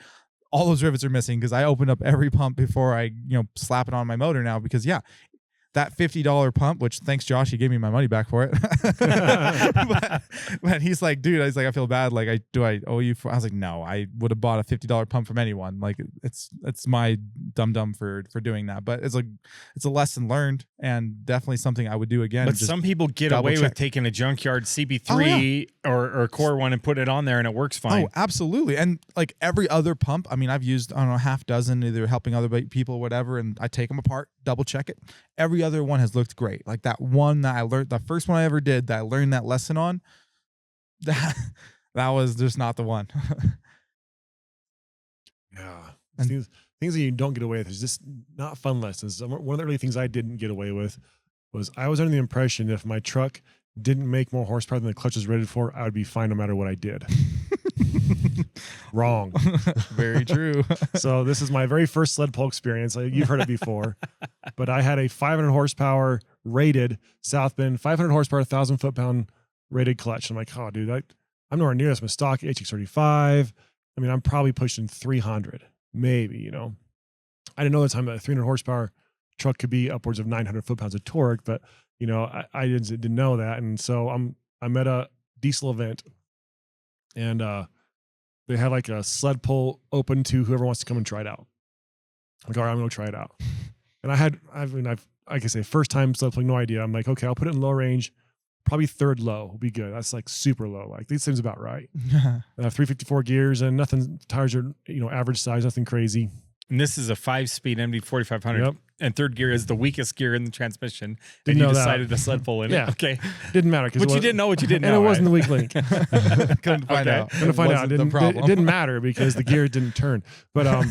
all those rivets are missing because I opened up every pump before I, slap it on my motor now, because that $50 pump, which thanks Josh, he gave me my money back for it. but he's like, dude, I feel bad. Like, do I owe you for, I was like, no, I would have bought a $50 pump from anyone. Like, it's my dumb for doing that. But it's a lesson learned, and definitely something I would do again. But some people get away with taking a junkyard CP3 or core one and put it on there, and it works fine. Oh, absolutely. And like every other pump, I've used, I don't know, half dozen, either helping other people or whatever, and I take them apart, double check it. Every other one has looked great. Like that one that I learned, the first one I ever did that I learned that lesson on, that was just not the one. Yeah. Things that you don't get away with is just not fun lessons. One of the early things I didn't get away with was I was under the impression if my truck didn't make more horsepower than the clutch was rated for, I would be fine no matter what I did. Wrong. Very true. So this is my very first sled pull experience. You've heard it before, but I had a 500 horsepower rated South Bend, 500 horsepower, 1,000 foot-pound rated clutch. I'm like, oh, dude, I'm nowhere near this. I'm a stock HX35. I'm probably pushing 300, maybe, I didn't know at the time that a 300 horsepower truck could be upwards of 900 foot-pounds of torque, but I didn't know that. And so I'm at a diesel event, and they had like a sled pull open to whoever wants to come and try it out. I'm like, all right, I'm going to try it out. And I've like I say, first time sled pulling, no idea. I'm like, okay, I'll put it in low range, probably third low will be good. That's like super low. Like, these things about right. I have 354 gears and nothing. Tires are, average size, nothing crazy. And this is a 5-speed MD 4500. Yep. And third gear is the weakest gear in the transmission. Didn't and you know decided to sled pull in it. Yeah. Okay. Didn't matter. But you didn't know what you didn't know. And it wasn't the weak link. Couldn't find out. Couldn't find out. It didn't matter because the gear didn't turn. But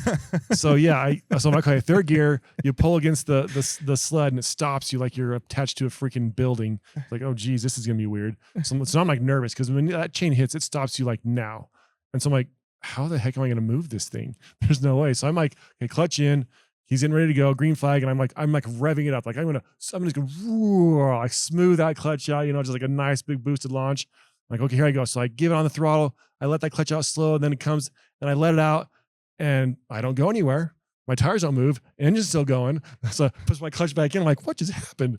so yeah, I'm like, okay, third gear, you pull against the sled and it stops you like you're attached to a freaking building. It's like, oh geez, this is gonna be weird. So I'm like nervous because when that chain hits, it stops you like now. And so I'm like, how the heck am I gonna move this thing? There's no way. So I'm like, okay, clutch in. He's getting ready to go, green flag, and I'm like revving it up. Like I'm just gonna like smooth that clutch out, just like a nice big boosted launch. I'm like, okay, here I go. So I give it on the throttle. I let that clutch out slow, and then it comes, and I let it out, and I don't go anywhere. My tires don't move. Engine's still going. So I push my clutch back in. I'm like, what just happened?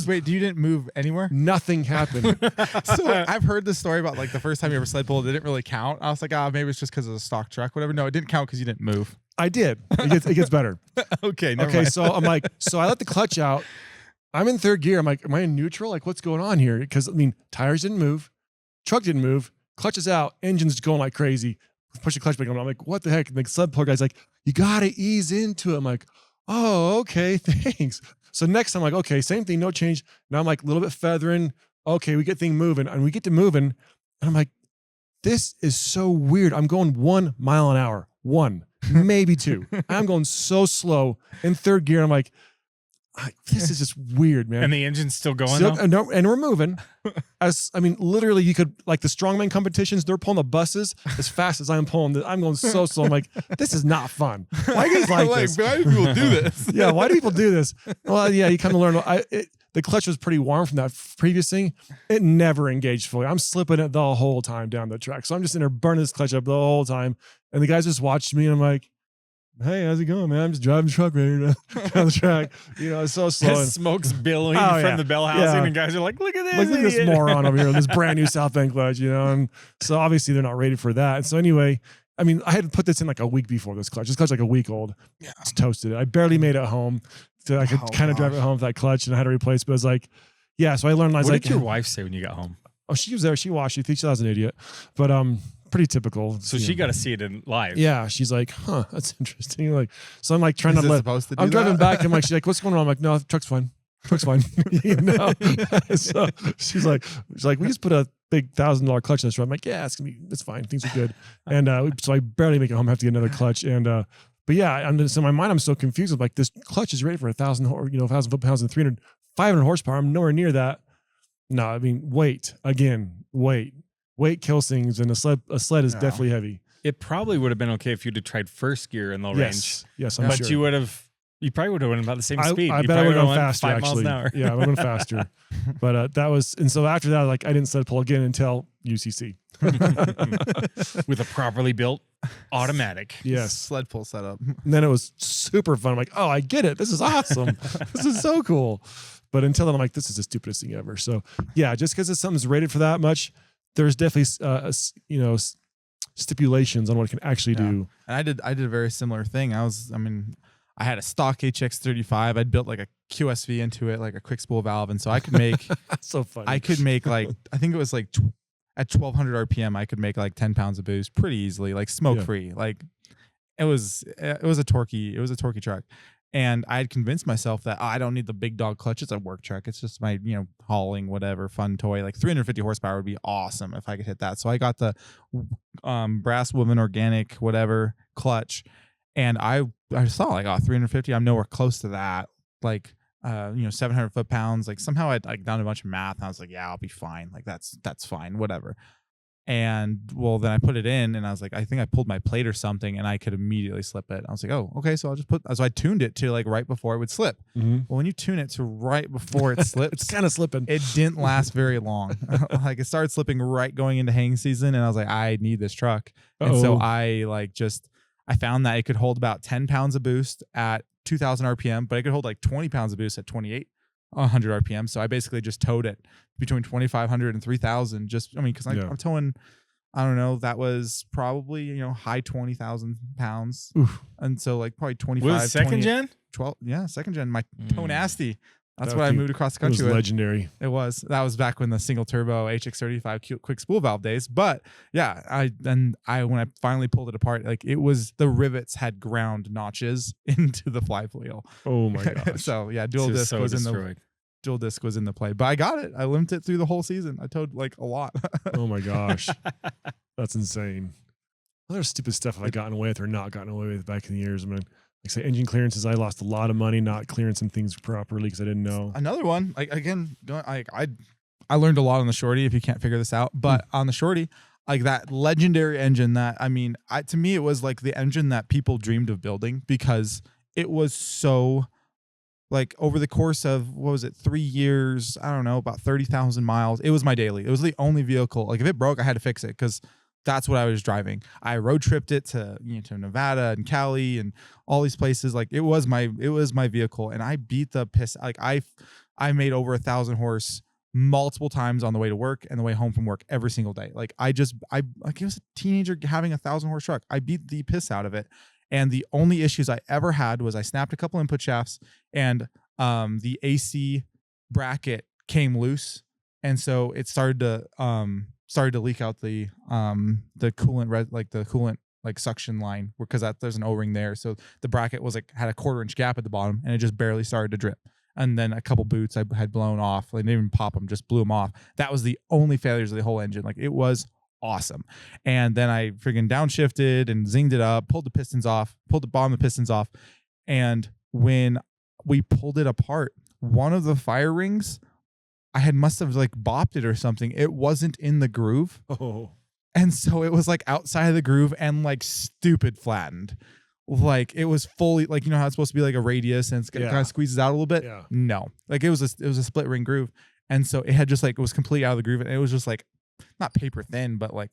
Wait, you didn't move anywhere? Nothing happened. So I've heard this story about like the first time you ever sled pulled, it didn't really count. I was like, maybe it's just because of the stock truck, whatever. No, it didn't count because you didn't move. I did. It gets better. Okay. Never mind. So I'm like, so I let the clutch out. I'm in third gear. I'm like, am I in neutral? Like, what's going on here? Because tires didn't move, truck didn't move, clutch is out, engine's going like crazy. Push the clutch back on. I'm like, what the heck? And the sled pull guy's like, you gotta ease into it. I'm like, oh, okay, thanks. So next I'm like, okay, same thing, no change. Now I'm like a little bit feathering. Okay, we get things moving, and we get to moving, and I'm like, this is so weird. I'm going 1 mile an hour, 1, maybe 2. I'm going so slow in third gear. I'm like, this is just weird, man. And the engine's still going though? And we're moving. Literally, you could, like the strongman competitions, they're pulling the buses as fast as I'm pulling. I'm going so slow. I'm like, this is not fun. Why do you guys like this? Why do people do this? Yeah, why do people do this? Well, yeah, you kind of learn. The clutch was pretty warm from that previous thing. It never engaged fully. I'm slipping it the whole time down the track. So I'm just in there burning this clutch up the whole time. And the guys just watched me and I'm like, hey, how's it going, man? I'm just driving the truck right down the track. It's so slow. Smoke's billowing from the bell housing, and guys are like, look at this. Look at this moron over here, this brand new South Bend clutch, And so obviously they're not rated for that. And so anyway, I mean, I had put this in like a week before this clutch. This clutch like a week old. Yeah. It's toasted. I barely made it home. So I could kind of drive it home with that clutch, and I had to replace. But it was like, yeah. So I learned. What did your wife say when you got home? Oh, she was there. She watched. She thinks I was an idiot, but pretty typical. So she got to see it in live. Yeah, she's like, huh, that's interesting. Like, so I'm like trying to let. I'm driving that? Back. And like, she's like, what's going on? I'm like, no, the truck's fine. Truck's fine. So she's like, we just put a big $1,000 clutch in this truck. I'm like, yeah, it's fine. Things are good. And so I barely make it home. I have to get another clutch. And but yeah, so in my mind, I'm so confused. Like, this clutch is rated for 1,000 foot-pounds and 500 horsepower. I'm nowhere near that. No, I mean, weight kills things, and a sled is definitely heavy. It probably would have been okay if you'd have tried first gear in low range. Yes, I'm sure. But you probably would have went about the same speed. I bet I would have gone faster, 5 miles an hour. Yeah, I would have gone faster. But that was, and so after that, like, I didn't sled pull again until UCC. With a properly built automatic. Yes. Sled pull setup. And then it was super fun. I'm like, oh, I get it. This is awesome. This is so cool. But until then, I'm like, this is the stupidest thing ever. So yeah, just because something's rated for that much, there's definitely, stipulations on what it can actually do. And I did a very similar thing. I had a stock HX35. I'd built like a QSV into it, like a quick spool valve. And so I could make, so funny. I could make like, I think it was like at 1200 RPM, I could make like 10 pounds of boost pretty easily, like smoke free. Like it was a torquey truck. And I had convinced myself that I don't need the big dog clutch. It's a work truck. It's just my, hauling, whatever, fun toy. Like 350 horsepower would be awesome if I could hit that. So I got the Brass Woman Organic, whatever, clutch. And I saw like, 350. I'm nowhere close to that. Like, 700 foot-pounds. Like somehow I'd like done a bunch of math. And I was like, yeah, I'll be fine. Like that's fine, whatever. And well, then I put it in and I was like, I think I pulled my plate or something and I could immediately slip it. I was like, oh, okay. So I'll just so I tuned it to like right before it would slip. Mm-hmm. Well, when you tune it to right before it slips, it's kind of slipping. It didn't last very long. Like it started slipping right going into haying season. And I was like, I need this truck. And so I found that it could hold about 10 pounds of boost at 2000 RPM, but it could hold like 20 pounds of boost at 2,800 RPM. So I basically just towed it between 2,500 and 3,000. Because I'm towing, I don't know, that was probably, high 20,000 pounds. Oof. And so like probably 25. Was it second gen? 12. Yeah, second gen. My tow nasty. That's what I moved across the country with. It was legendary. It was. That was back when the single turbo HX35 quick spool valve days. But yeah, when I finally pulled it apart, like it was, the rivets had ground notches into the flywheel. Oh my gosh. So yeah, dual disc was in the play. But I got it. I limped it through the whole season. I towed like a lot. Oh my gosh. That's insane. Other stupid stuff I've gotten away with or not gotten away with back in the years. Like say engine clearances, I lost a lot of money not clearancing things properly because I didn't know. Another one, like again, I learned a lot on the shorty. If you can't figure this out, but on the shorty, like that legendary engine that to me it was like the engine that people dreamed of building because it was so like over the course of 3 years, I don't know, about 30,000 miles. It was my daily. It was the only vehicle. Like if it broke, I had to fix it because that's what I was driving. I road tripped it to Nevada and Cali and all these places. Like it was my vehicle, and I beat the piss. Like I made over 1,000 horse multiple times on the way to work and the way home from work every single day. Like I was a teenager having 1,000 horse truck. I beat the piss out of it, and the only issues I ever had was I snapped a couple input shafts and the AC bracket came loose, and so it started to leak out the coolant suction line because there's an O-ring there. So the bracket was had a 1/4 inch gap at the bottom and it just barely started to drip. And then a couple boots I had blown off. Like, didn't even pop them, just blew them off. That was the only failures of the whole engine. Like it was awesome. And then I friggin' downshifted and zinged it up, pulled the pistons off, pulled the bottom of the pistons off. And when we pulled it apart, one of the fire rings, must have like bopped it or something. It wasn't in the groove. Oh. And so it was like outside of the groove and like stupid flattened. Like it was fully like, you know how it's supposed to be like a radius and it kind of squeezes out a little bit. Yeah. No, like it was a split ring groove. And so it had just like, it was completely out of the groove. And it was just like, not paper thin, but like,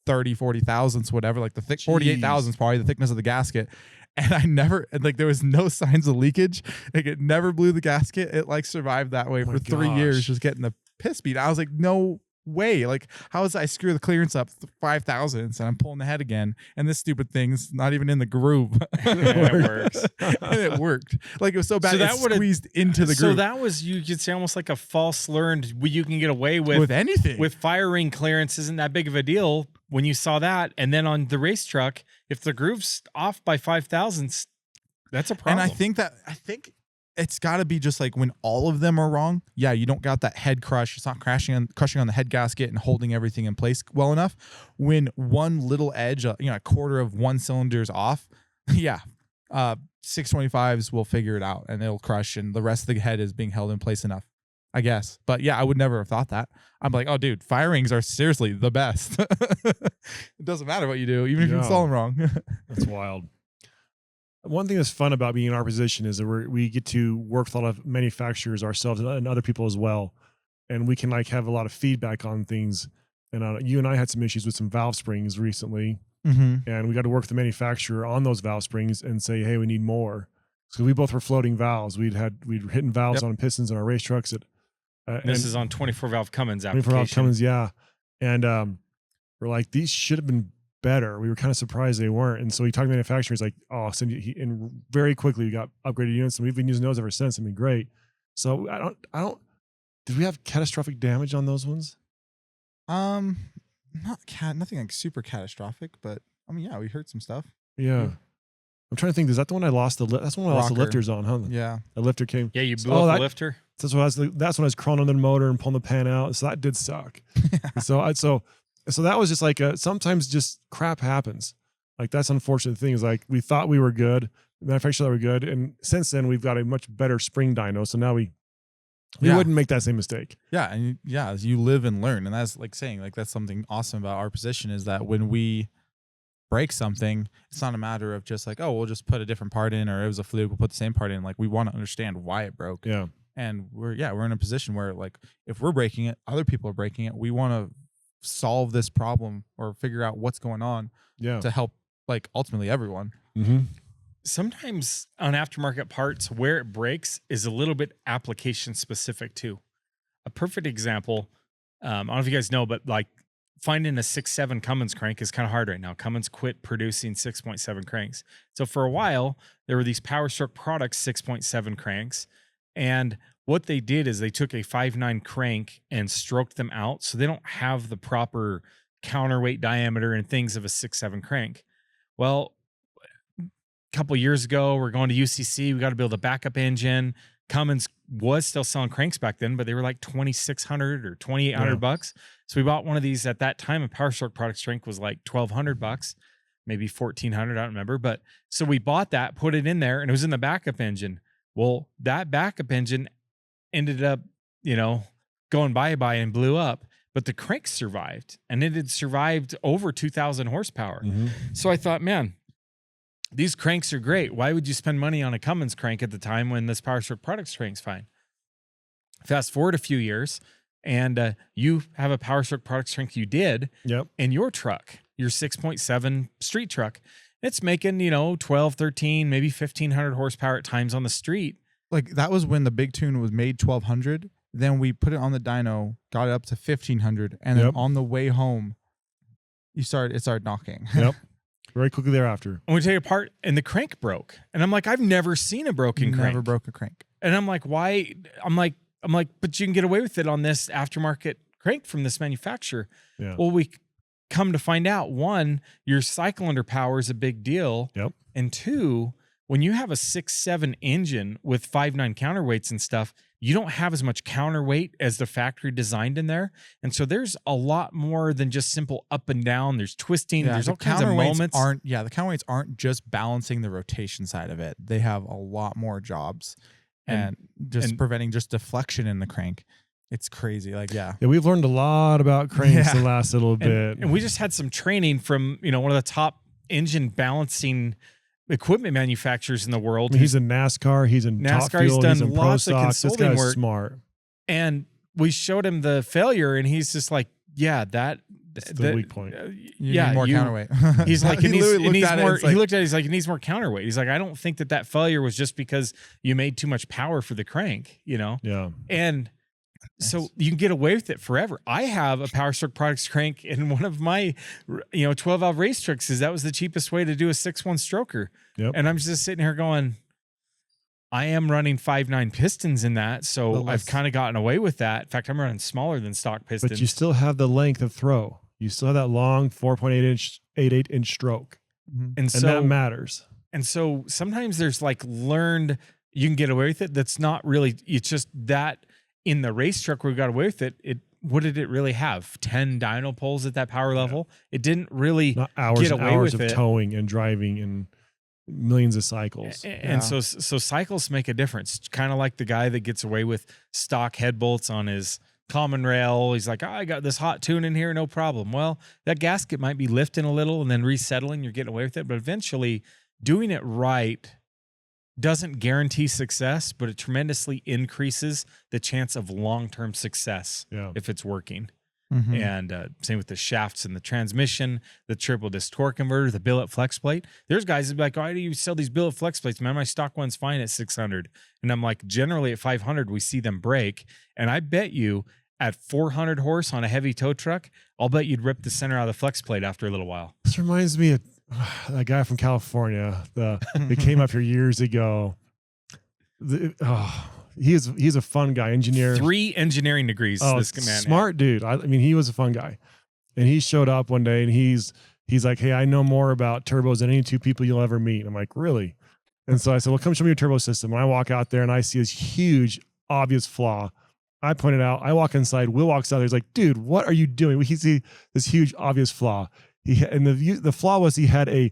30, 40 thousandths, whatever, like the thick 48 thousandths, probably the thickness of the gasket. And there was no signs of leakage. Like it never blew the gasket. It like survived that way for 3 years, just getting the piss beat. I was like, no way. Like, how is I screw the clearance up 5 thousandths and I'm pulling the head again, and this stupid thing's not even in the groove. It works. And it worked. Like it was so bad, So that it squeezed into the groove. So that was, you could say, almost like a false learned. You can get away with anything. With fire ring clearance isn't that big of a deal when you saw that. And then on the race truck, if the groove's off by 5 thousandths, that's a problem. And I think it's got to be just like when all of them are wrong. Yeah, you don't got that head crush. It's not crushing on the head gasket and holding everything in place well enough. When one little edge, a quarter of one cylinder's off, 625s will figure it out and it'll crush, and the rest of the head is being held in place enough, I guess. But yeah, I would never have thought that. I'm like, oh, dude, fire rings are seriously the best. It doesn't matter what you do, even if you install them wrong. That's wild. One thing that's fun about being in our position is that we get to work with a lot of manufacturers ourselves and other people as well. And we can like have a lot of feedback on things. And you and I had some issues with some valve springs recently. Mm-hmm. And we got to work with the manufacturer on those valve springs and say, hey, we need more. So we both were floating valves. We'd hitting valves on pistons in our race trucks. This is on 24 valve Cummins 24 application. valve Cummins, yeah. And we're like, these should have been better. We were kind of surprised they weren't. And so we talked to manufacturers like, oh, and very quickly we got upgraded units, and we've been using those ever since. I mean, great. So I don't, did we have catastrophic damage on those ones? Nothing like super catastrophic, but I mean, yeah, we heard some stuff. Yeah. I'm trying to think, is that the one I lost that's the one I lost the lifters on, huh? Yeah. The lifter came. Yeah, you blew up the lifter. That's when I was crawling under the motor and pulling the pan out. So that did suck. So that was just like sometimes just crap happens. Like that's the unfortunate thing is like we thought we were good, the manufacturer thought we were good, and since then we've got a much better spring dyno. So now we wouldn't make that same mistake. Yeah, and you live and learn, and that's like saying like that's something awesome about our position is that when we break something, it's not a matter of just like, oh, we'll just put a different part in, or it was a fluke, we'll put the same part in. Like we want to understand why it broke. Yeah, and we're in a position where like if we're breaking it, other people are breaking it. We want to solve this problem or figure out what's going on to help like ultimately everyone. Mm-hmm. Sometimes on aftermarket parts where it breaks is a little bit application specific too. A perfect example, I don't know if you guys know, but like finding a 6.7 Cummins crank is kind of hard right now. Cummins quit producing 6.7 cranks. So for a while there were these Power Stroke Products 6.7 cranks, and what they did is they took a 5.9 crank and stroked them out so they don't have the proper counterweight diameter and things of a 6.7 crank. Well, a couple years ago, we're going to UCC. We got to build a backup engine. Cummins was still selling cranks back then, but they were like $2,600 or $2,800. So we bought one of these at that time. A Power Stroke Products crank was like $1,200, maybe $1,400. I don't remember. But so we bought that, put it in there, and it was in the backup engine. Well, that backup engine ended up, going bye-bye and blew up, but the crank survived, and it had survived over 2,000 horsepower. Mm-hmm. So I thought, man, these cranks are great. Why would you spend money on a Cummins crank at the time when this Power Stroke Products crank's fine? Fast forward a few years, and you have a Power Stroke Products crank you did in your truck, your 6.7 street truck. It's making, 12, 13, maybe 1,500 horsepower at times on the street. Like that was when the big tune was made 1,200. Then we put it on the dyno, got it up to 1,500, and then on the way home, it started knocking. Very quickly thereafter. And we take it apart, and the crank broke. And I'm like, I've never seen a broken crank. Never broke a crank. And I'm like, why? I'm like, but you can get away with it on this aftermarket crank from this manufacturer. Yeah. Well, we come to find out, one, your cycle under power is a big deal. Yep. And two, when you have a 6.7 engine with 5.9 counterweights and stuff, you don't have as much counterweight as the factory designed in there. And so there's a lot more than just simple up and down. There's twisting. There's all kinds of moments. The counterweights aren't just balancing the rotation side of it. They have a lot more jobs and preventing just deflection in the crank. It's crazy. Like, yeah, we've learned a lot about cranks the last little bit. And we just had some training from, one of the top engine balancing equipment manufacturers in the world. I mean, he's in NASCAR. He's in Top Fuel. Done he's in lots Pro of Stock. consulting This guy's work. smart. And we showed him the failure, and he's just like, yeah, that's the weak point. You need more counterweight. He's like, he looked at it, he's like, it needs more counterweight. He's like, I don't think that failure was just because you made too much power for the crank, Yeah. And so you can get away with it forever. I have a Power Stroke Products crank in one of my, 12-valve race trucks, because that was the cheapest way to do a 6.1 stroker. Yep. And I'm just sitting here going, I am running 5.9 pistons in that, so I've kind of gotten away with that. In fact, I'm running smaller than stock pistons. But you still have the length of throw. You still have that long 4.8 inch stroke. And And so that matters. And so sometimes there's learned, you can get away with it. That's not really, it's just that in the race truck where we got away with it, what did it really have? 10 dyno poles at that power level? It didn't really Not hours get and away hours with of it. towing and driving and millions of cycles. And so cycles make a difference. Kind of like the guy that gets away with stock head bolts on his common rail. He's like, I got this hot tune in here, no problem. Well, that gasket might be lifting a little and then resettling. You're getting away with it. But eventually doing it right doesn't guarantee success, but it tremendously increases the chance of long-term success if it's working. Mm-hmm. And same with the shafts and the transmission, the triple disc torque converter, the billet flex plate. There's guys that be like, why do you sell these billet flex plates? Man, my stock one's fine at 600. And I'm like, generally at 500, we see them break. And I bet you at 400 horse on a heavy tow truck, I'll bet you'd rip the center out of the flex plate after a little while. This reminds me of that guy from California that came up here years ago. He's a fun guy, engineer. 3 engineering degrees. This man smart dude. I mean, he was a fun guy, and he showed up one day and he's like, "Hey, I know more about turbos than any 2 people you'll ever meet." I'm like, "Really?" And so I said, "Well, come show me your turbo system." And I walk out there and I see this huge, obvious flaw. I point it out. I walk inside. Will walks out there. He's like, "Dude, what are you doing?" We can see this huge, obvious flaw. The flaw was he had a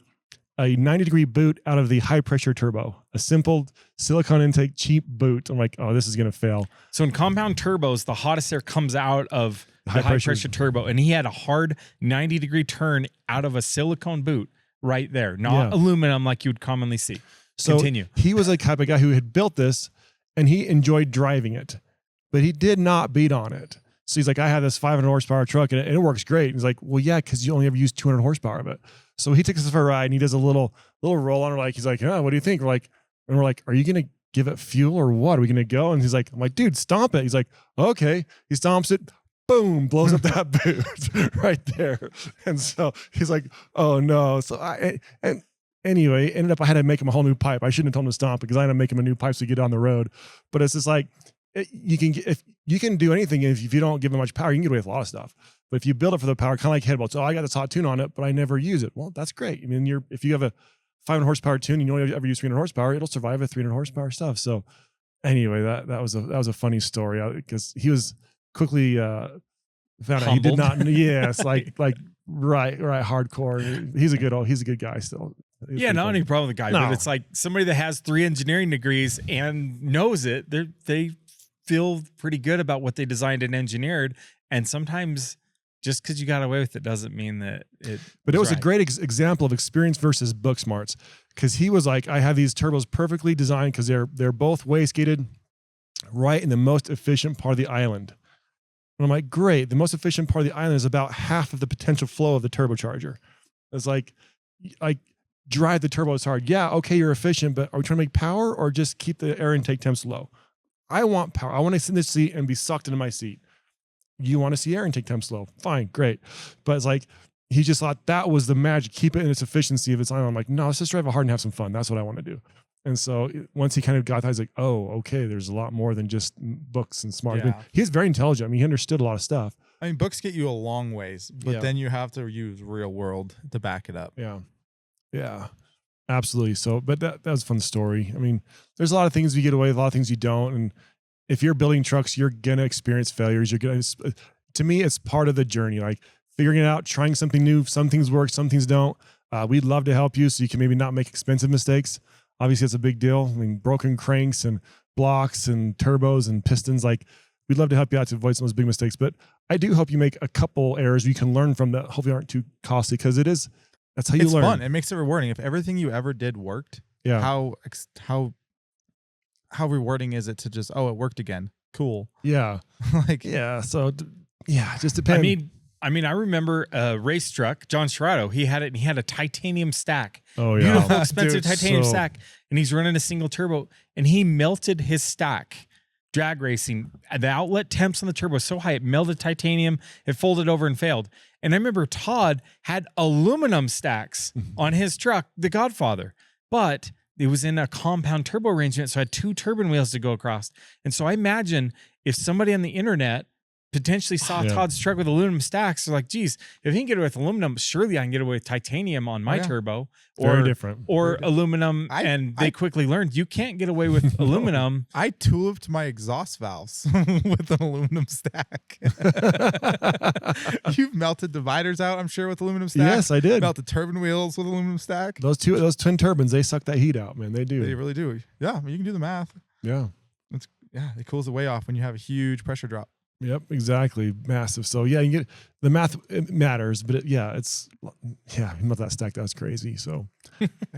90-degree boot out of the high-pressure turbo, a simple silicone intake, cheap boot. I'm like, oh, this is going to fail. So in compound turbos, the hottest air comes out of the high-pressure turbo, and he had a hard 90-degree turn out of a silicone boot right there, not aluminum like you would commonly see. So continue. He was the type of guy who had built this, and he enjoyed driving it, but he did not beat on it. So he's like, I have this 500 horsepower truck and it works great. And he's like, well, yeah, because you only ever use 200 horsepower of it. So he takes us for a ride and he does a little roll on her. He's like, what do you think? We're like, are you going to give it fuel or what? Are we going to go? And he's like, I'm like, dude, stomp it. He's like, okay. He stomps it. Boom, blows up that boot right there. And so he's like, oh no. So anyway, ended up, I had to make him a whole new pipe. I shouldn't have told him to stomp it because I ended up making him a new pipe so he could get on the road. But it's just like, if you can do anything, if you don't give it much power, you can get away with a lot of stuff. But if you build it for the power, kind of like head bolts, I got this hot tune on it, but I never use it. Well, that's great. I mean, if you have a 500 horsepower tune and you only ever use 300 horsepower, it'll survive a 300 horsepower stuff. So anyway, that was a funny story because he was quickly found out he did not. Yes, like right, hardcore. He's a good guy still. Yeah, not any problem with the guy, but it's like somebody that has 3 engineering degrees and knows it. They feel pretty good about what they designed and engineered, and sometimes just because you got away with it doesn't mean that it. But it was a great example of experience versus book smarts, because he was like, I have these turbos perfectly designed because they're both wastegated right in the most efficient part of the island. And I'm like, great. The most efficient part of the island is about half of the potential flow of the turbocharger. It's like drive the turbos hard. Yeah, okay, you're efficient, but are we trying to make power or just keep the air intake temps low? I want power. I want to sit in this seat and be sucked into my seat. You want to see air intake temps low? Fine, great. But it's like, he just thought that was the magic. Keep it in its efficiency of its island. I'm like, no, let's just drive it hard and have some fun. That's what I want to do. And so once he kind of got that, he's like, oh, okay, there's a lot more than just books and smart. Yeah. He's very intelligent. I mean, he understood a lot of stuff. I mean, books get you a long ways, but then you have to use real world to back it up. Yeah. Absolutely. So, but that was a fun story. I mean, there's a lot of things you get away with, a lot of things you don't. And if you're building trucks, you're going to experience failures. To me, it's part of the journey, like figuring it out, trying something new. Some things work, some things don't. We'd love to help you so you can maybe not make expensive mistakes. Obviously, it's a big deal. I mean, broken cranks and blocks and turbos and pistons, like we'd love to help you out to avoid some of those big mistakes. But I do hope you make a couple errors you can learn from that hopefully aren't too costly, because that's how you learn. It's fun. It makes it rewarding. If everything you ever did worked, how rewarding is it to just, it worked again. Cool. Yeah. Like, So it just depends. I mean, I remember a race truck, John Sherrato, he had a titanium stack. Oh yeah. Beautiful, expensive titanium stack. And he's running a single turbo, and he melted his stack. Drag racing, the outlet temps on the turbo was so high, it melted titanium, it folded over and failed. And I remember Todd had aluminum stacks on his truck, the Godfather, but it was in a compound turbo arrangement, so I had 2 turbine wheels to go across. And so I imagine if somebody on the internet potentially saw Todd's truck with aluminum stacks, they're like, geez, if he can get away with aluminum, surely I can get away with titanium on my turbo. Very different. Or aluminum, and they quickly learned you can't get away with aluminum. I tuliped my exhaust valves with an aluminum stack. You've melted dividers out, I'm sure, with aluminum stack. Yes, I did. Melted turbine wheels with aluminum stack. Those twin turbines, they suck that heat out, man. They do. They really do. Yeah, you can do the math. Yeah. It cools it way off when you have a huge pressure drop. Yep, exactly. Massive. So you get the math, it matters, but you melt that stack. That was crazy. So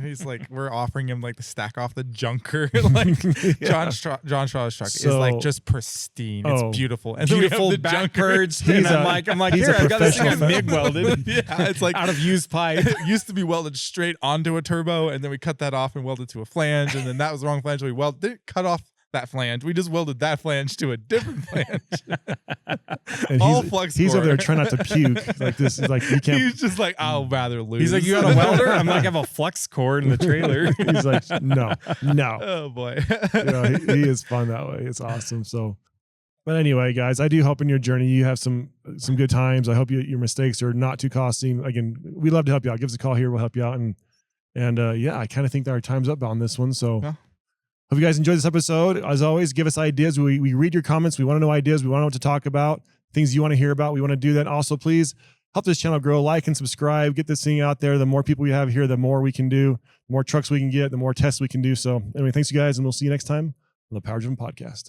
he's like, we're offering him like the stack off the junker. Like John Straw's truck is like just pristine. It's beautiful. And beautiful the back purged. And I'm like, here, I got this thing MIG welded. It's like out of used pipe. It used to be welded straight onto a turbo, and then we cut that off and welded to a flange, and then that was the wrong flange. So we didn't cut off that flange. We just welded that flange to a different flange. All flux core. He's over there trying not to puke. Like this is like, you can't. He's just like, I'll rather lose. He's like, you got a welder? I'm like, I have a flux core in the trailer. He's like, no. Oh boy. He is fun that way. It's awesome. So, but anyway, guys, I do hope in your journey you have some good times. I hope your mistakes are not too costly. Again, we love to help you out. Give us a call here. We'll help you out. And I kind of think that our time's up on this one. So. Yeah. Hope you guys enjoyed this episode. As always, give us ideas. We read your comments. We want to know ideas. We want to know what to talk about, things you want to hear about. We want to do that. Also, please help this channel grow. Like and subscribe. Get this thing out there. The more people we have here, the more we can do. The more trucks we can get, the more tests we can do. So anyway, thanks you guys, and we'll see you next time on the Power Driven Podcast.